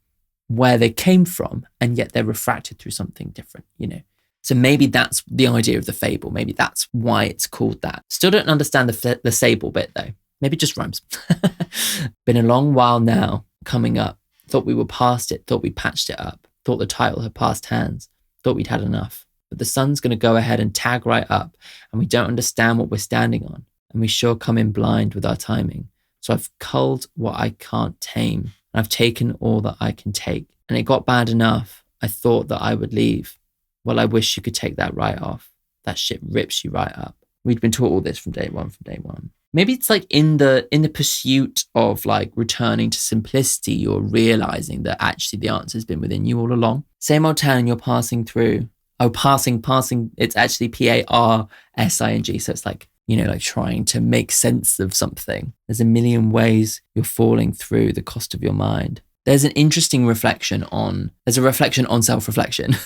where they came from and yet they're refracted through something different, So maybe that's the idea of the fable. Maybe that's why it's called that. Still don't understand the Sable bit though. Maybe just rhymes. Been a long while now, coming up. Thought we were past it, thought we patched it up. Thought the title had passed hands, thought we'd had enough. But the sun's going to go ahead and tag right up, and we don't understand what we're standing on. And we sure come in blind with our timing. So I've culled what I can't tame, and I've taken all that I can take. And it got bad enough, I thought that I would leave. Well, I wish you could take that right off. That shit rips you right up. We'd been taught all this from day one. Maybe it's like in the pursuit of like returning to simplicity, you're realizing that actually the answer's been within you all along. Same old town you're passing through. Oh, passing. It's actually PARSING. So it's like, like trying to make sense of something. There's a million ways you're falling through the cost of your mind. There's an interesting reflection on self-reflection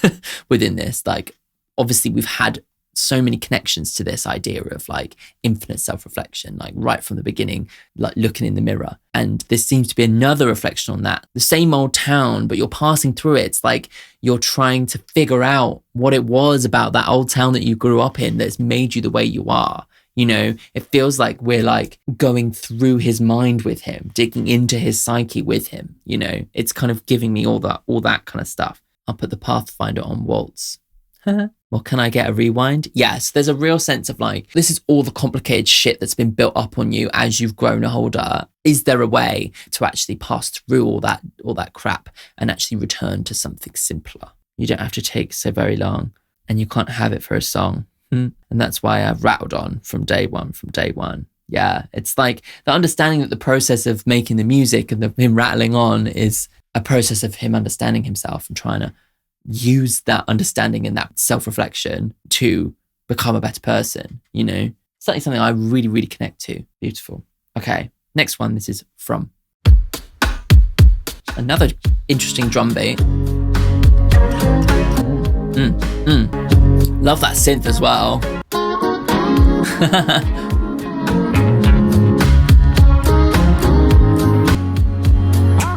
within this. Like, obviously we've had so many connections to this idea of like infinite self-reflection, like right from the beginning, like looking in the mirror. And this seems to be another reflection on that. The same old town, but you're passing through it. It's like you're trying to figure out what it was about that old town that you grew up in that's made you the way you are. You know, it feels like we're like going through his mind with him, digging into his psyche with him. You know, it's kind of giving me all that kind of stuff. I'll put the Pathfinder on waltz. Well, can I get a rewind? Yes, there's a real sense of like, this is all the complicated shit that's been built up on you as you've grown older. Is there a way to actually pass through all that crap and actually return to something simpler? You don't have to take so very long, and you can't have it for a song. And that's why I've rattled on from day one. Yeah, it's like the understanding that the process of making the music and him rattling on is a process of him understanding himself and trying to use that understanding and that self-reflection to become a better person, you know? It's something I really, really connect to. Beautiful. Okay, next one. This is from another interesting drum beat. Love that synth as well. I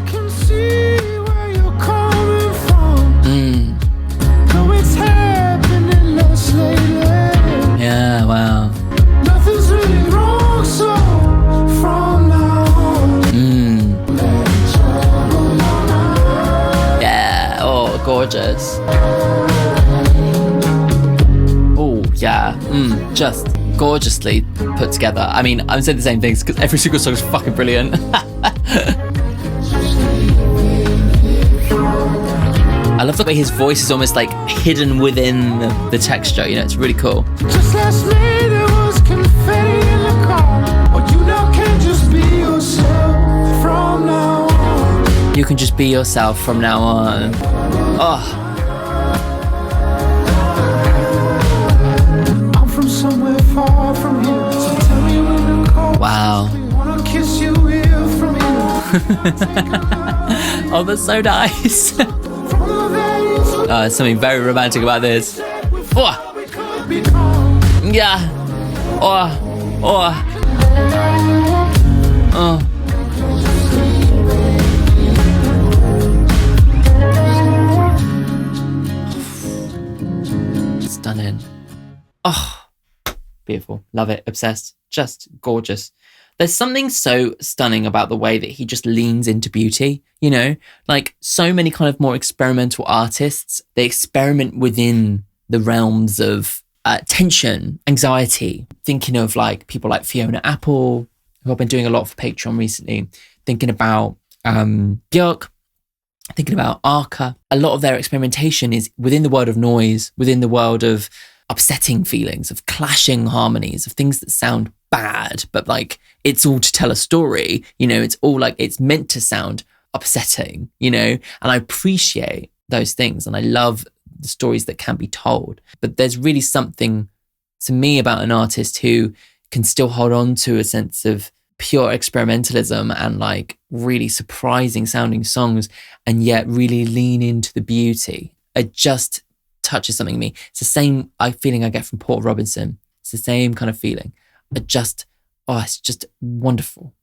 can see where you're coming from. Though it's happening less lately. Yeah, wow. Nothing's really wrong, so from now on. Yeah, oh, gorgeous. Yeah, just gorgeously put together. I mean, I'm saying the same things because every single song is fucking brilliant. I love the way his voice is almost like hidden within the texture, you know, it's really cool. Just last night there was confetti in the car. But you now can just be yourself from now on. You can just be yourself from now on. Oh. Somewhere far from here, so tell me when to call. Wow. I wanna kiss you here from here. Oh, that's so nice. There's something very romantic about this. Oh. Yeah. Oh. Oh. Oh. Stunning. Oh. Beautiful. Love it. Obsessed. Just gorgeous. There's something so stunning about the way that he just leans into beauty, you know, like so many kind of more experimental artists, they experiment within the realms of tension, anxiety, thinking of like people like Fiona Apple, who I've been doing a lot for Patreon recently, thinking about Björk, thinking about Arca. A lot of their experimentation is within the world of noise, within the world of upsetting feelings, of clashing harmonies, of things that sound bad, but like it's all to tell a story, you know, it's all like it's meant to sound upsetting, you know, and I appreciate those things and I love the stories that can be told. But there's really something to me about an artist who can still hold on to a sense of pure experimentalism and like really surprising sounding songs and yet really lean into the beauty. It just touches something in me. It's the same feeling I get from Paul Robinson. It's the same kind of feeling. It's just wonderful.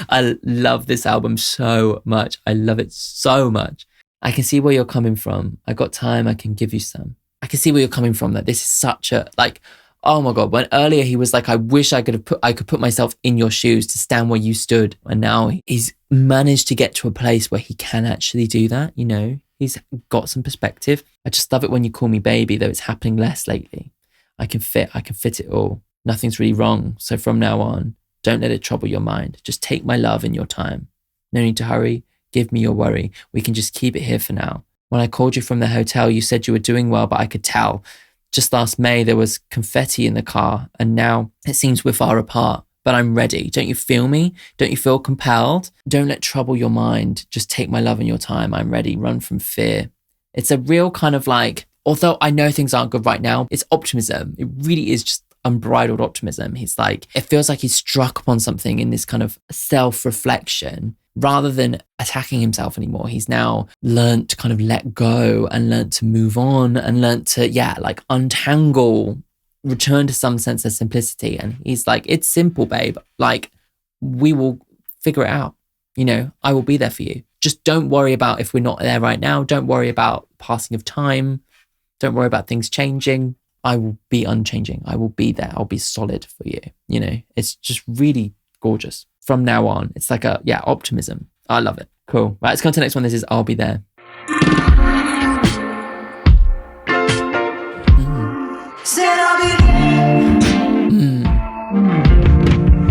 I love this album so much. I love it so much. I can see where you're coming from. I got time, I can give you some. I can see where you're coming from, that this is such a, like, oh my God, when earlier he was like, I wish I could put myself in your shoes to stand where you stood. And now he's managed to get to a place where he can actually do that. You know, he's got some perspective. I just love it when you call me baby, though it's happening less lately. I can fit it all. Nothing's really wrong. So from now on, don't let it trouble your mind. Just take my love in your time. No need to hurry. Give me your worry. We can just keep it here for now. When I called you from the hotel, you said you were doing well, but I could tell. Just last May, there was confetti in the car, and now it seems we're far apart, but I'm ready. Don't you feel me? Don't you feel compelled? Don't let trouble your mind. Just take my love in your time. I'm ready. Run from fear. It's a real kind of like, although I know things aren't good right now, it's optimism. It really is just unbridled optimism. He's like, it feels like he's struck upon something in this kind of self-reflection rather than attacking himself anymore, he's now learnt to kind of let go and learnt to move on and learnt to, like untangle, return to some sense of simplicity. And he's like, it's simple, babe. Like, we will figure it out. I will be there for you. Just don't worry about if we're not there right now. Don't worry about passing of time. Don't worry about things changing. I will be unchanging. I will be there. I'll be solid for you. It's just really gorgeous. From now on, it's like optimism. I love it. Cool. Right, let's go on to the next one. This is I'll Be There. Said I'll be there.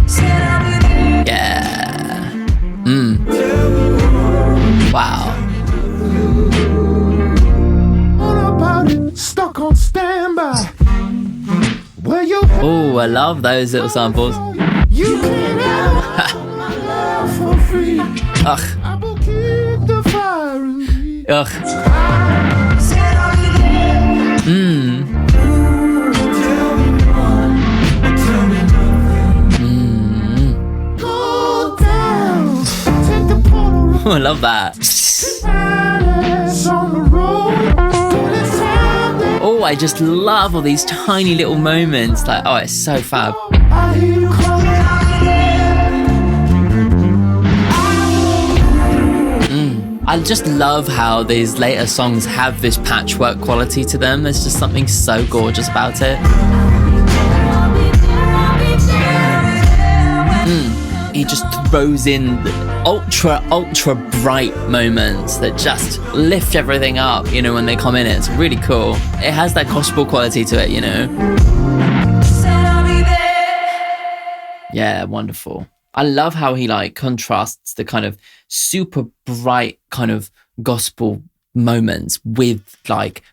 Said I'll be there. Yeah. Wow. What about it? Stuck on standby. Oh, I love those little samples. You can't have my love for free. Ugh. I will keep the fire in me. Ugh. Said I'll be there. Tell me nothing. Go down. Take the Polaroid. Oh, I love that. On the road. Oh, I just love all these tiny little moments. Like, oh, it's so fab. I hear you calling. I just love how these later songs have this patchwork quality to them. There's just something so gorgeous about it. He just throws in the ultra bright moments that just lift everything up, when they come in. It's really cool. It has that gospel quality to it, Said I'll be there. Yeah, wonderful. I love how he contrasts the kind of super bright kind of gospel moments with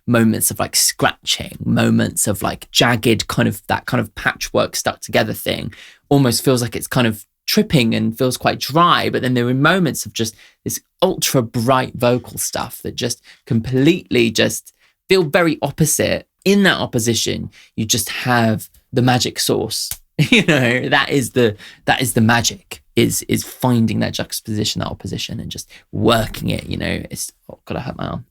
moments of scratching, moments of jagged kind of that kind of patchwork stuck together thing. Almost feels like it's kind of tripping and feels quite dry, but then there are moments of just this ultra bright vocal stuff that just completely just feel very opposite. In that opposition, you just have the magic source. That is the magic, is finding that juxtaposition, that opposition, and just working it. It's God, I hurt my arm.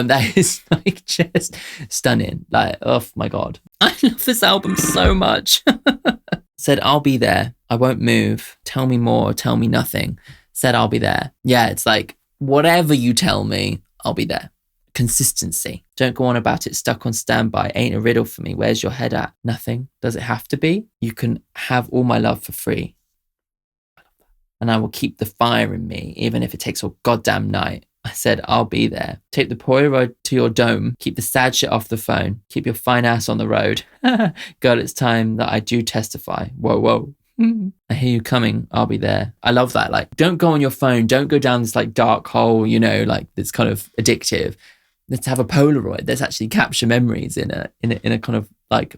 That is just stunning. Oh my God, I love this album so much. Said I'll be there. I won't move. Tell me more. Tell me nothing. Said I'll be there. Yeah, it's whatever you tell me, I'll be there. Consistency. Don't go on about it. Stuck on standby. Ain't a riddle for me. Where's your head at? Nothing. Does it have to be? You can have all my love for free. And I will keep the fire in me, even if it takes all goddamn night. I said, I'll be there. Take the Polaroid to your dome. Keep the sad shit off the phone. Keep your fine ass on the road. Girl, it's time that I do testify. Whoa. I hear you coming. I'll be there. I love that. Don't go on your phone. Don't go down this dark hole, that's kind of addictive. Let's have a Polaroid. Let's actually capture memories in a kind of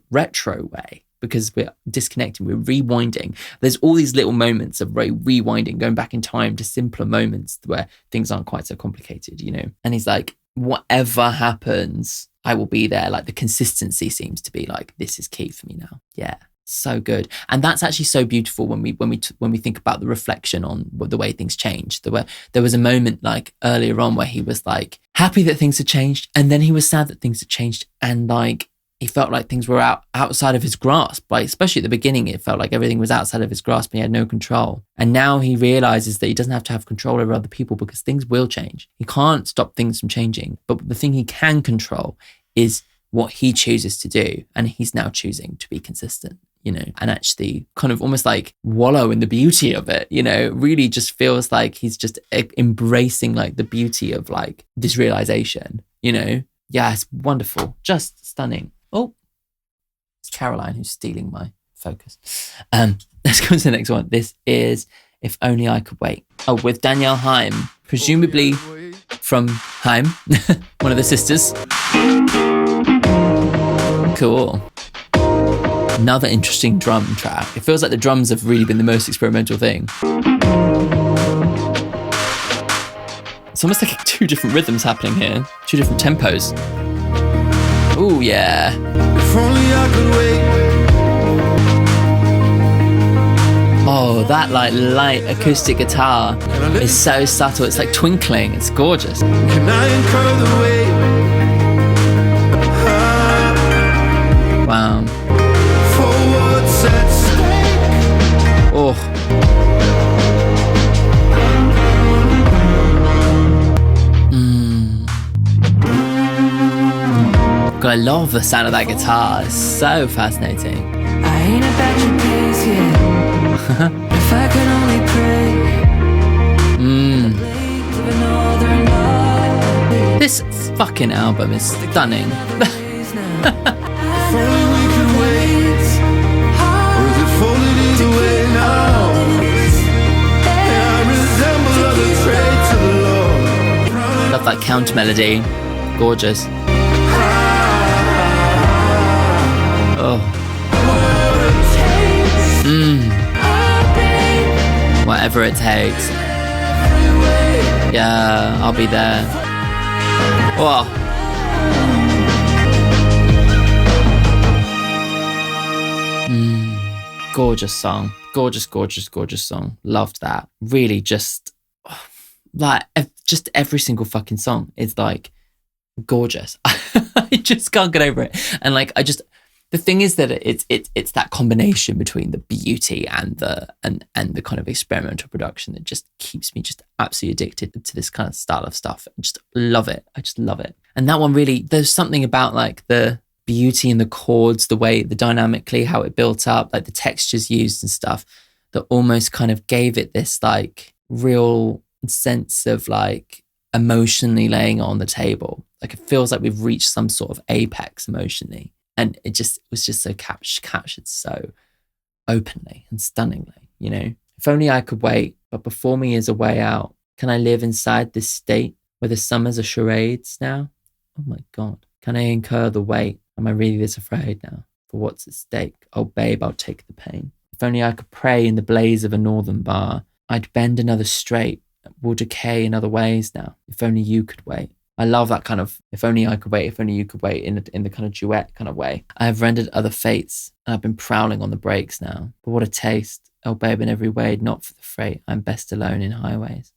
retro way, because we're disconnecting, we're rewinding. There's all these little moments of rewinding, going back in time to simpler moments where things aren't quite so complicated, And he's whatever happens, I will be there. The consistency seems to be this is key for me now. Yeah. So good. And that's actually so beautiful when we think about the reflection on the way things changed. There was a moment earlier on where he was happy that things had changed, and then he was sad that things had changed, and he felt like things were outside of his grasp. Especially at the beginning, it felt like everything was outside of his grasp and he had no control. And now he realizes that he doesn't have to have control over other people, because things will change. He can't stop things from changing, but the thing he can control is what he chooses to do. And he's now choosing to be consistent, and actually kind of almost wallow in the beauty of it, really just feels like he's just embracing the beauty of this realization, Yeah, it's wonderful. Just stunning. Oh, it's Caroline who's stealing my focus. Let's go to the next one. This is If Only I Could Wait. Oh, with Danielle Haim, presumably from Haim, one of the sisters. Cool. Another interesting drum track. It feels like the drums have really been the most experimental thing. It's almost like two different rhythms happening here, two different tempos. Ooh, yeah. If only I could wait. Oh, that like light acoustic guitar is so subtle. It's like twinkling. It's gorgeous. Can I incur the weight? Wow. For what's at stake? Oh. God, I love the sound of that guitar. It's so fascinating. I ain't about your pace yet. If I could only pray. Of another love. This fucking album is stunning. If only we could wait. Or is it folded either way now? And I resemble other traits of the Lord. Love that counter melody. Gorgeous. Oh. Whatever it takes. Yeah, I'll be there. Oh. Gorgeous song. Gorgeous, gorgeous, gorgeous song. Loved that. Really just every single fucking song is like gorgeous. I just can't get over it. And like the thing is that it's that combination between the beauty and the kind of experimental production that just keeps me just absolutely addicted to this kind of style of stuff. I just love it. I just love it. And that one really, there's something about like the beauty in the chords, the way, the dynamically, how it built up, like the textures used and stuff, that almost kind of gave it this like real sense of like emotionally laying it on the table. Like it feels like we've reached some sort of apex emotionally. And it was just so captured so openly and stunningly, you know. If only I could wait, but before me is a way out. Can I live inside this state where the summers are charades now? Oh my God. Can I incur the weight? Am I really this afraid now? For what's at stake? Oh babe, I'll take the pain. If only I could pray in the blaze of a northern bar. I'd bend another straight, will decay in other ways now. If only you could wait. I love that kind of, if only I could wait, if only you could wait, in the kind of duet kind of way. I have rendered other fates, and I've been prowling on the brakes now. But what a taste. Oh babe, in every way, not for the freight. I'm best alone in highways.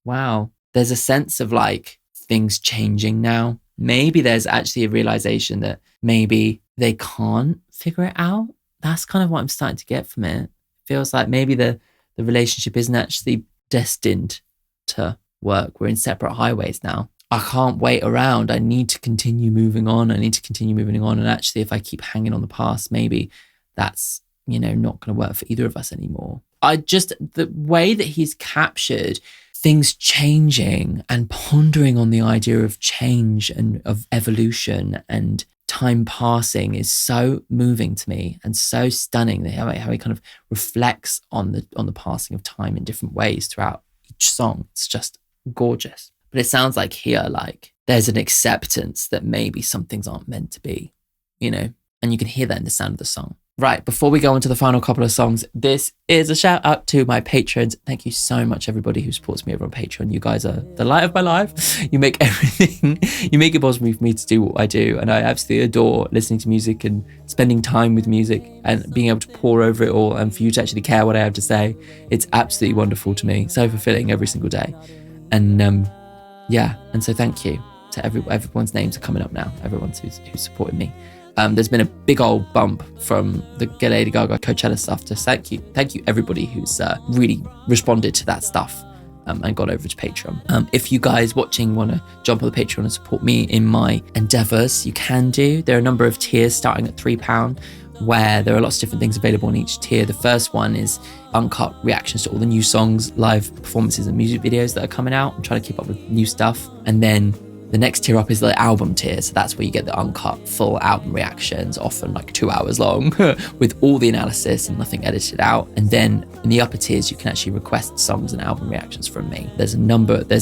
Wow. There's a sense of like things changing now. Maybe there's actually a realization that maybe they can't figure it out. That's kind of what I'm starting to get from it. It feels like maybe the relationship isn't actually destined to work. We're in separate highways now. I can't wait around. I need to continue moving on. And actually, if I keep hanging on the past, maybe that's, you know, not going to work for either of us anymore. The way that he's captured things changing and pondering on the idea of change and of evolution and time passing is so moving to me and so stunning. How he kind of reflects on the passing of time in different ways throughout each song. It's just gorgeous. But it sounds like here, like there's an acceptance that maybe some things aren't meant to be, you know, and you can hear that in the sound of the song. Right, before we go into the final couple of songs, this is a shout out to my patrons. Thank you so much, everybody who supports me over on Patreon. You guys are the light of my life. You make everything, you make it possible for me to do what I do. And I absolutely adore listening to music and spending time with music and being able to pour over it all and for you to actually care what I have to say. It's absolutely wonderful to me. So fulfilling every single day. And and so thank you to everyone's names are coming up now. Everyone who's supported me. There's been a big old bump from the Lady Gaga Coachella stuff. Just thank you everybody who's really responded to that stuff and got over to Patreon. If you guys watching want to jump on the Patreon and support me in my endeavors, you can do. There are a number of tiers starting at £3, where there are lots of different things available in each tier. The first one is uncut reactions to all the new songs, live performances and music videos that are coming out. I'm trying to keep up with new stuff. And then the next tier up is the album tier. So that's where you get the uncut full album reactions, often like 2 hours long, with all the analysis and nothing edited out. And then in the upper tiers, you can actually request songs and album reactions from me. There's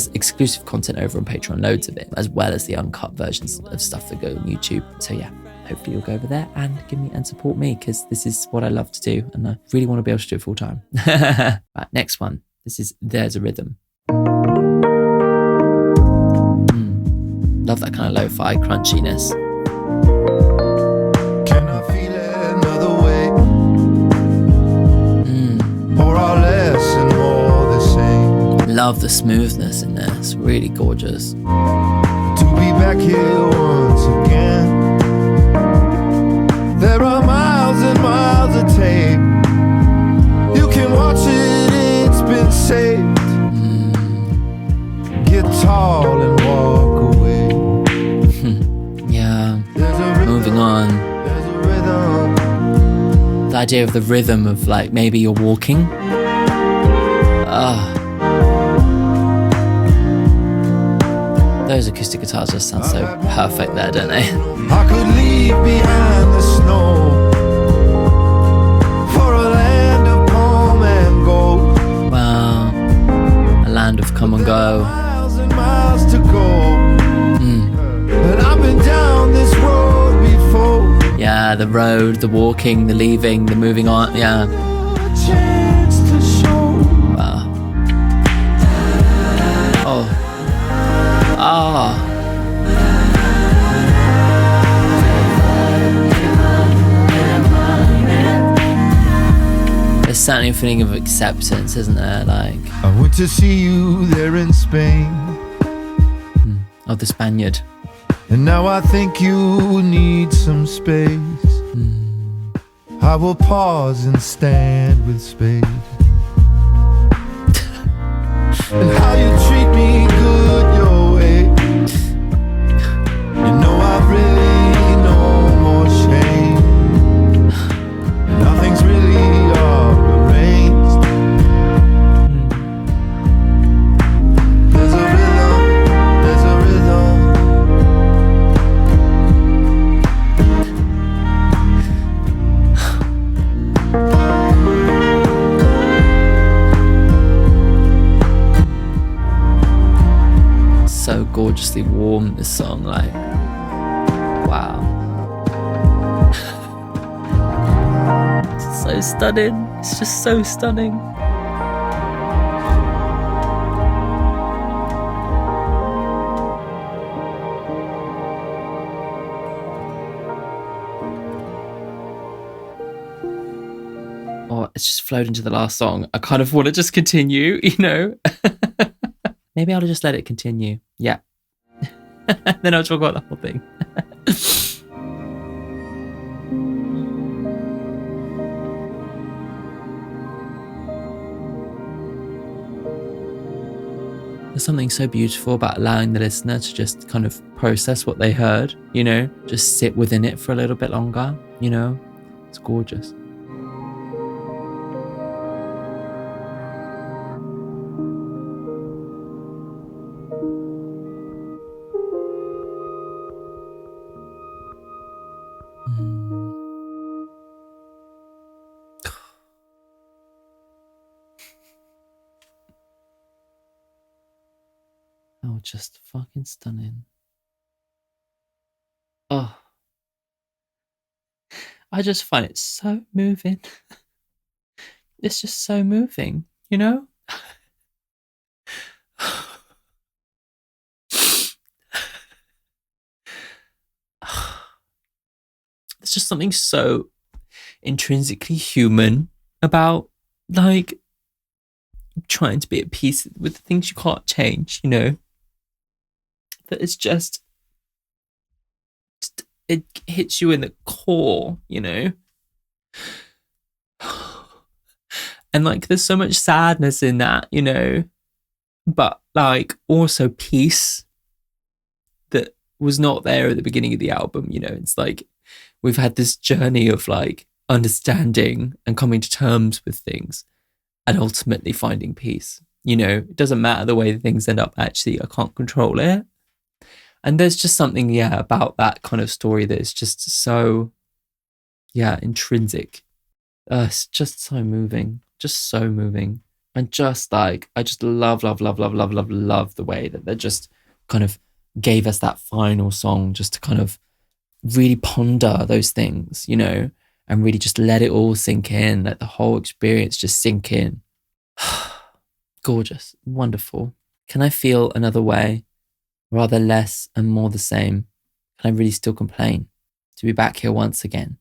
exclusive content over on Patreon, loads of it, as well as the uncut versions of stuff that go on YouTube. So yeah, hopefully you'll go over there and give me and support me, because this is what I love to do. And I really want to be able to do it full time. Right, next one. This is There's a Rhythm. Love that kind of lo-fi crunchiness. Can I feel it another way? love the smoothness in this. Really gorgeous. To be back here once again. There are miles and miles of tape. You can watch it, it's been saved. Get tall and walk away. Yeah. Moving on. There's a rhythm. The idea of the rhythm of like maybe you're walking. Those acoustic guitars just sound so perfect there, don't they? I could leave behind the snow for a land of calm and gold. Wow. A land of come and go. Miles and miles to go. And I've been down this road before. Yeah, the road, the walking, the leaving, the moving on. Yeah. A chance to show. Wow. Oh. Ah. There's certainly a feeling of acceptance, isn't there? Like, I went to see you there in Spain. of the Spaniard. And now I think you need some space. I will pause and stand with space. And how you treat me good your way. You know I really no more shame. And nothing's really all arranged. There's a rhythm, there's a rhythm. So gorgeously warm, this song, like, wow. It's so stunning. It's just so stunning. Oh, it's just flowed into the last song. I kind of want to just continue, you know? Maybe I'll just let it continue. Yeah. Then I'll talk about the whole thing. There's something so beautiful about allowing the listener to just kind of process what they heard, you know? Just sit within it for a little bit longer, you know? It's gorgeous. Oh, just fucking stunning. Oh, I just find it so moving. It's just so moving, you know? There's just something so intrinsically human about, like, trying to be at peace with the things you can't change, you know? That it's just it hits you in the core, you know? And like there's so much sadness in that, you know, but like also peace that was not there at the beginning of the album, you know. It's like we've had this journey of like understanding and coming to terms with things and ultimately finding peace, you know. It doesn't matter the way things end up, actually I can't control it. And there's just something, yeah, about that kind of story that is just so, yeah, intrinsic. It's just so moving, just so moving. And just like, I just love the way that they just kind of gave us that final song just to kind of really ponder those things, you know, and really just let it all sink in, let the whole experience just sink in. Gorgeous, wonderful. Can I feel another way? Rather less and more the same. Can I really still complain? To be back here once again.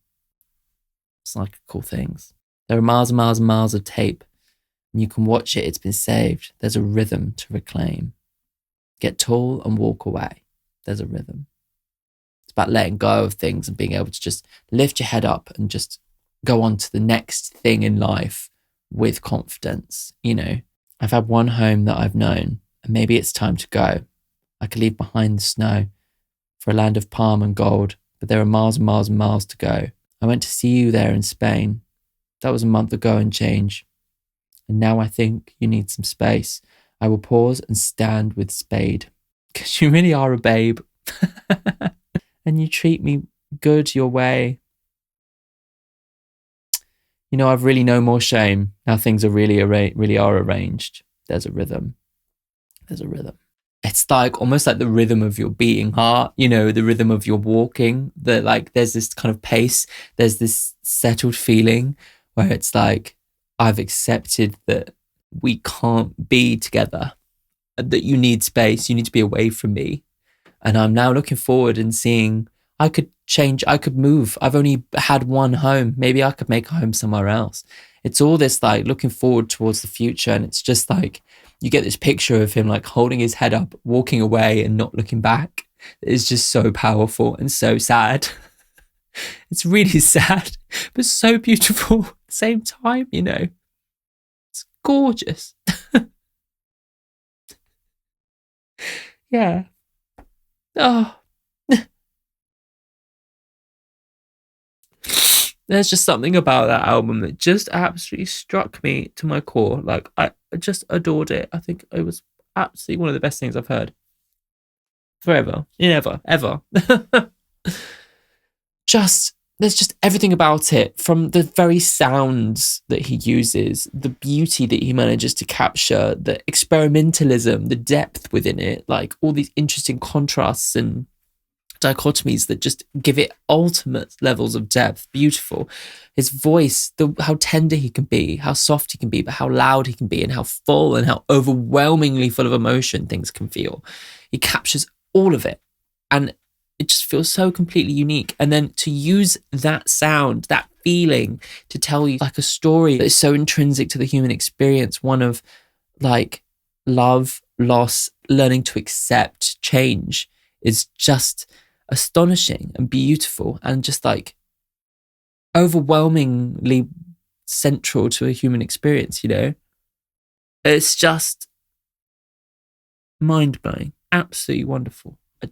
It's like cool things. There are miles and miles and miles of tape. And you can watch it. It's been saved. There's a rhythm to reclaim. Get tall and walk away. There's a rhythm. It's about letting go of things and being able to just lift your head up and just go on to the next thing in life with confidence. You know, I've had one home that I've known, and maybe it's time to go. I could leave behind the snow for a land of palm and gold, but there are miles and miles and miles to go. I went to see you there in Spain. That was a month ago and change. And now I think you need some space. I will pause and stand with Spade. Because you really are a babe. And you treat me good your way. You know, I've really no more shame. Now things are really are arranged. There's a rhythm. There's a rhythm. It's like almost like the rhythm of your beating heart, you know, the rhythm of your walking. There's this kind of pace. There's this settled feeling where it's like, I've accepted that we can't be together, that you need space, you need to be away from me. And I'm now looking forward and seeing I could change, I could move. I've only had one home. Maybe I could make a home somewhere else. It's all this like looking forward towards the future. And it's just like, you get this picture of him like holding his head up, walking away and not looking back. It's just so powerful and so sad. It's really sad, but so beautiful at the same time, you know. It's gorgeous. Yeah. Oh. There's just something about that album that just absolutely struck me to my core. Like, I just adored it. I think it was absolutely one of the best things I've heard. Forever. Never. Ever. There's just everything about it, from the very sounds that he uses, the beauty that he manages to capture, the experimentalism, the depth within it, like all these interesting contrasts and dichotomies that just give it ultimate levels of depth. Beautiful. His voice, how tender he can be, how soft he can be, but how loud he can be, and how full and how overwhelmingly full of emotion things can feel. He captures all of it. And it just feels so completely unique. And then to use that sound, that feeling, to tell you like a story that is so intrinsic to the human experience, one of like love, loss, learning to accept change, is just astonishing and beautiful and just like overwhelmingly central to a human experience, you know? It's just mind-blowing, absolutely wonderful. I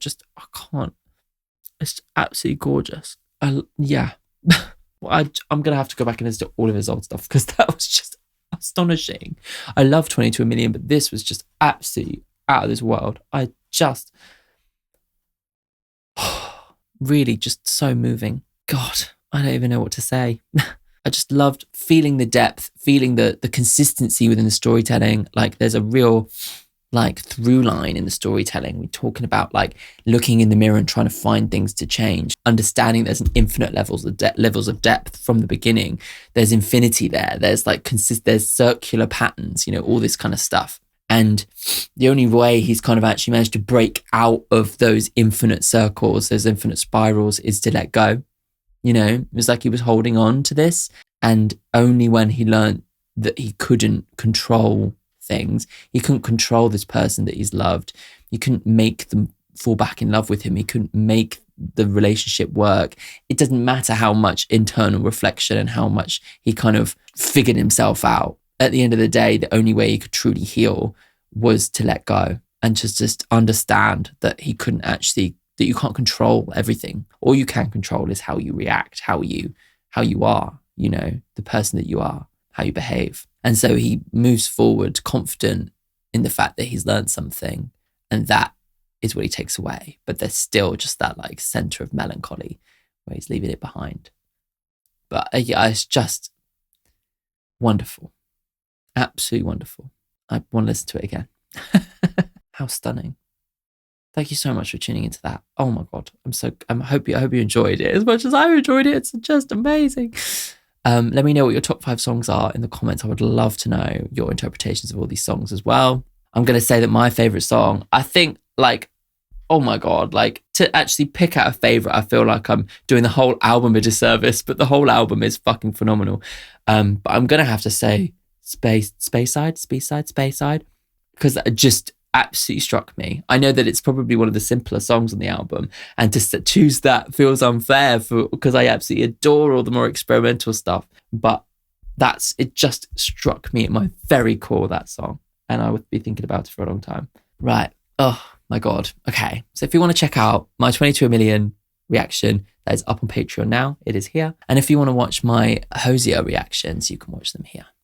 can't. It's absolutely gorgeous. Yeah. Well, I'm going to have to go back and listen to all of his old stuff because that was just astonishing. I love 22 Million, but this was just absolutely out of this world. I just really just so moving. God, I don't even know what to say. I just loved feeling the depth, feeling the consistency within the storytelling. Like there's a real like through line in the storytelling. We're talking about like looking in the mirror and trying to find things to change, understanding there's an infinite levels of depth from the beginning. There's infinity there. There's like there's circular patterns, you know, all this kind of stuff. And the only way he's kind of actually managed to break out of those infinite circles, those infinite spirals, is to let go. You know, it was like he was holding on to this, and only when he learned that he couldn't control things, he couldn't control this person that he's loved, he couldn't make them fall back in love with him, he couldn't make the relationship work. It doesn't matter how much internal reflection and how much he kind of figured himself out. At the end of the day, the only way he could truly heal was to let go and just understand that he couldn't actually, that you can't control everything. All you can control is how you react, how you are, you know, the person that you are, how you behave. And so he moves forward confident in the fact that he's learned something, and that is what he takes away. But there's still just that like center of melancholy where he's leaving it behind. But yeah, it's just wonderful. Absolutely wonderful. I want to listen to it again. How stunning. Thank you so much for tuning into that. Oh my God. I hope you enjoyed it as much as I enjoyed it. It's just amazing. Let me know what your top 5 songs are in the comments. I would love to know your interpretations of all these songs as well. I'm going to say that my favorite song, I think, like, oh my God, like, to actually pick out a favorite, I feel like I'm doing the whole album a disservice, but the whole album is fucking phenomenal. But I'm going to have to say Space Side, because that just absolutely struck me. I know that it's probably one of the simpler songs on the album, and to choose that feels unfair because I absolutely adore all the more experimental stuff. But it just struck me at my very core, that song, and I would be thinking about it for a long time. Right. Oh my God. Okay. So if you want to check out my 22 million reaction, that is up on Patreon now. It is here. And if you want to watch my Hosier reactions, you can watch them here.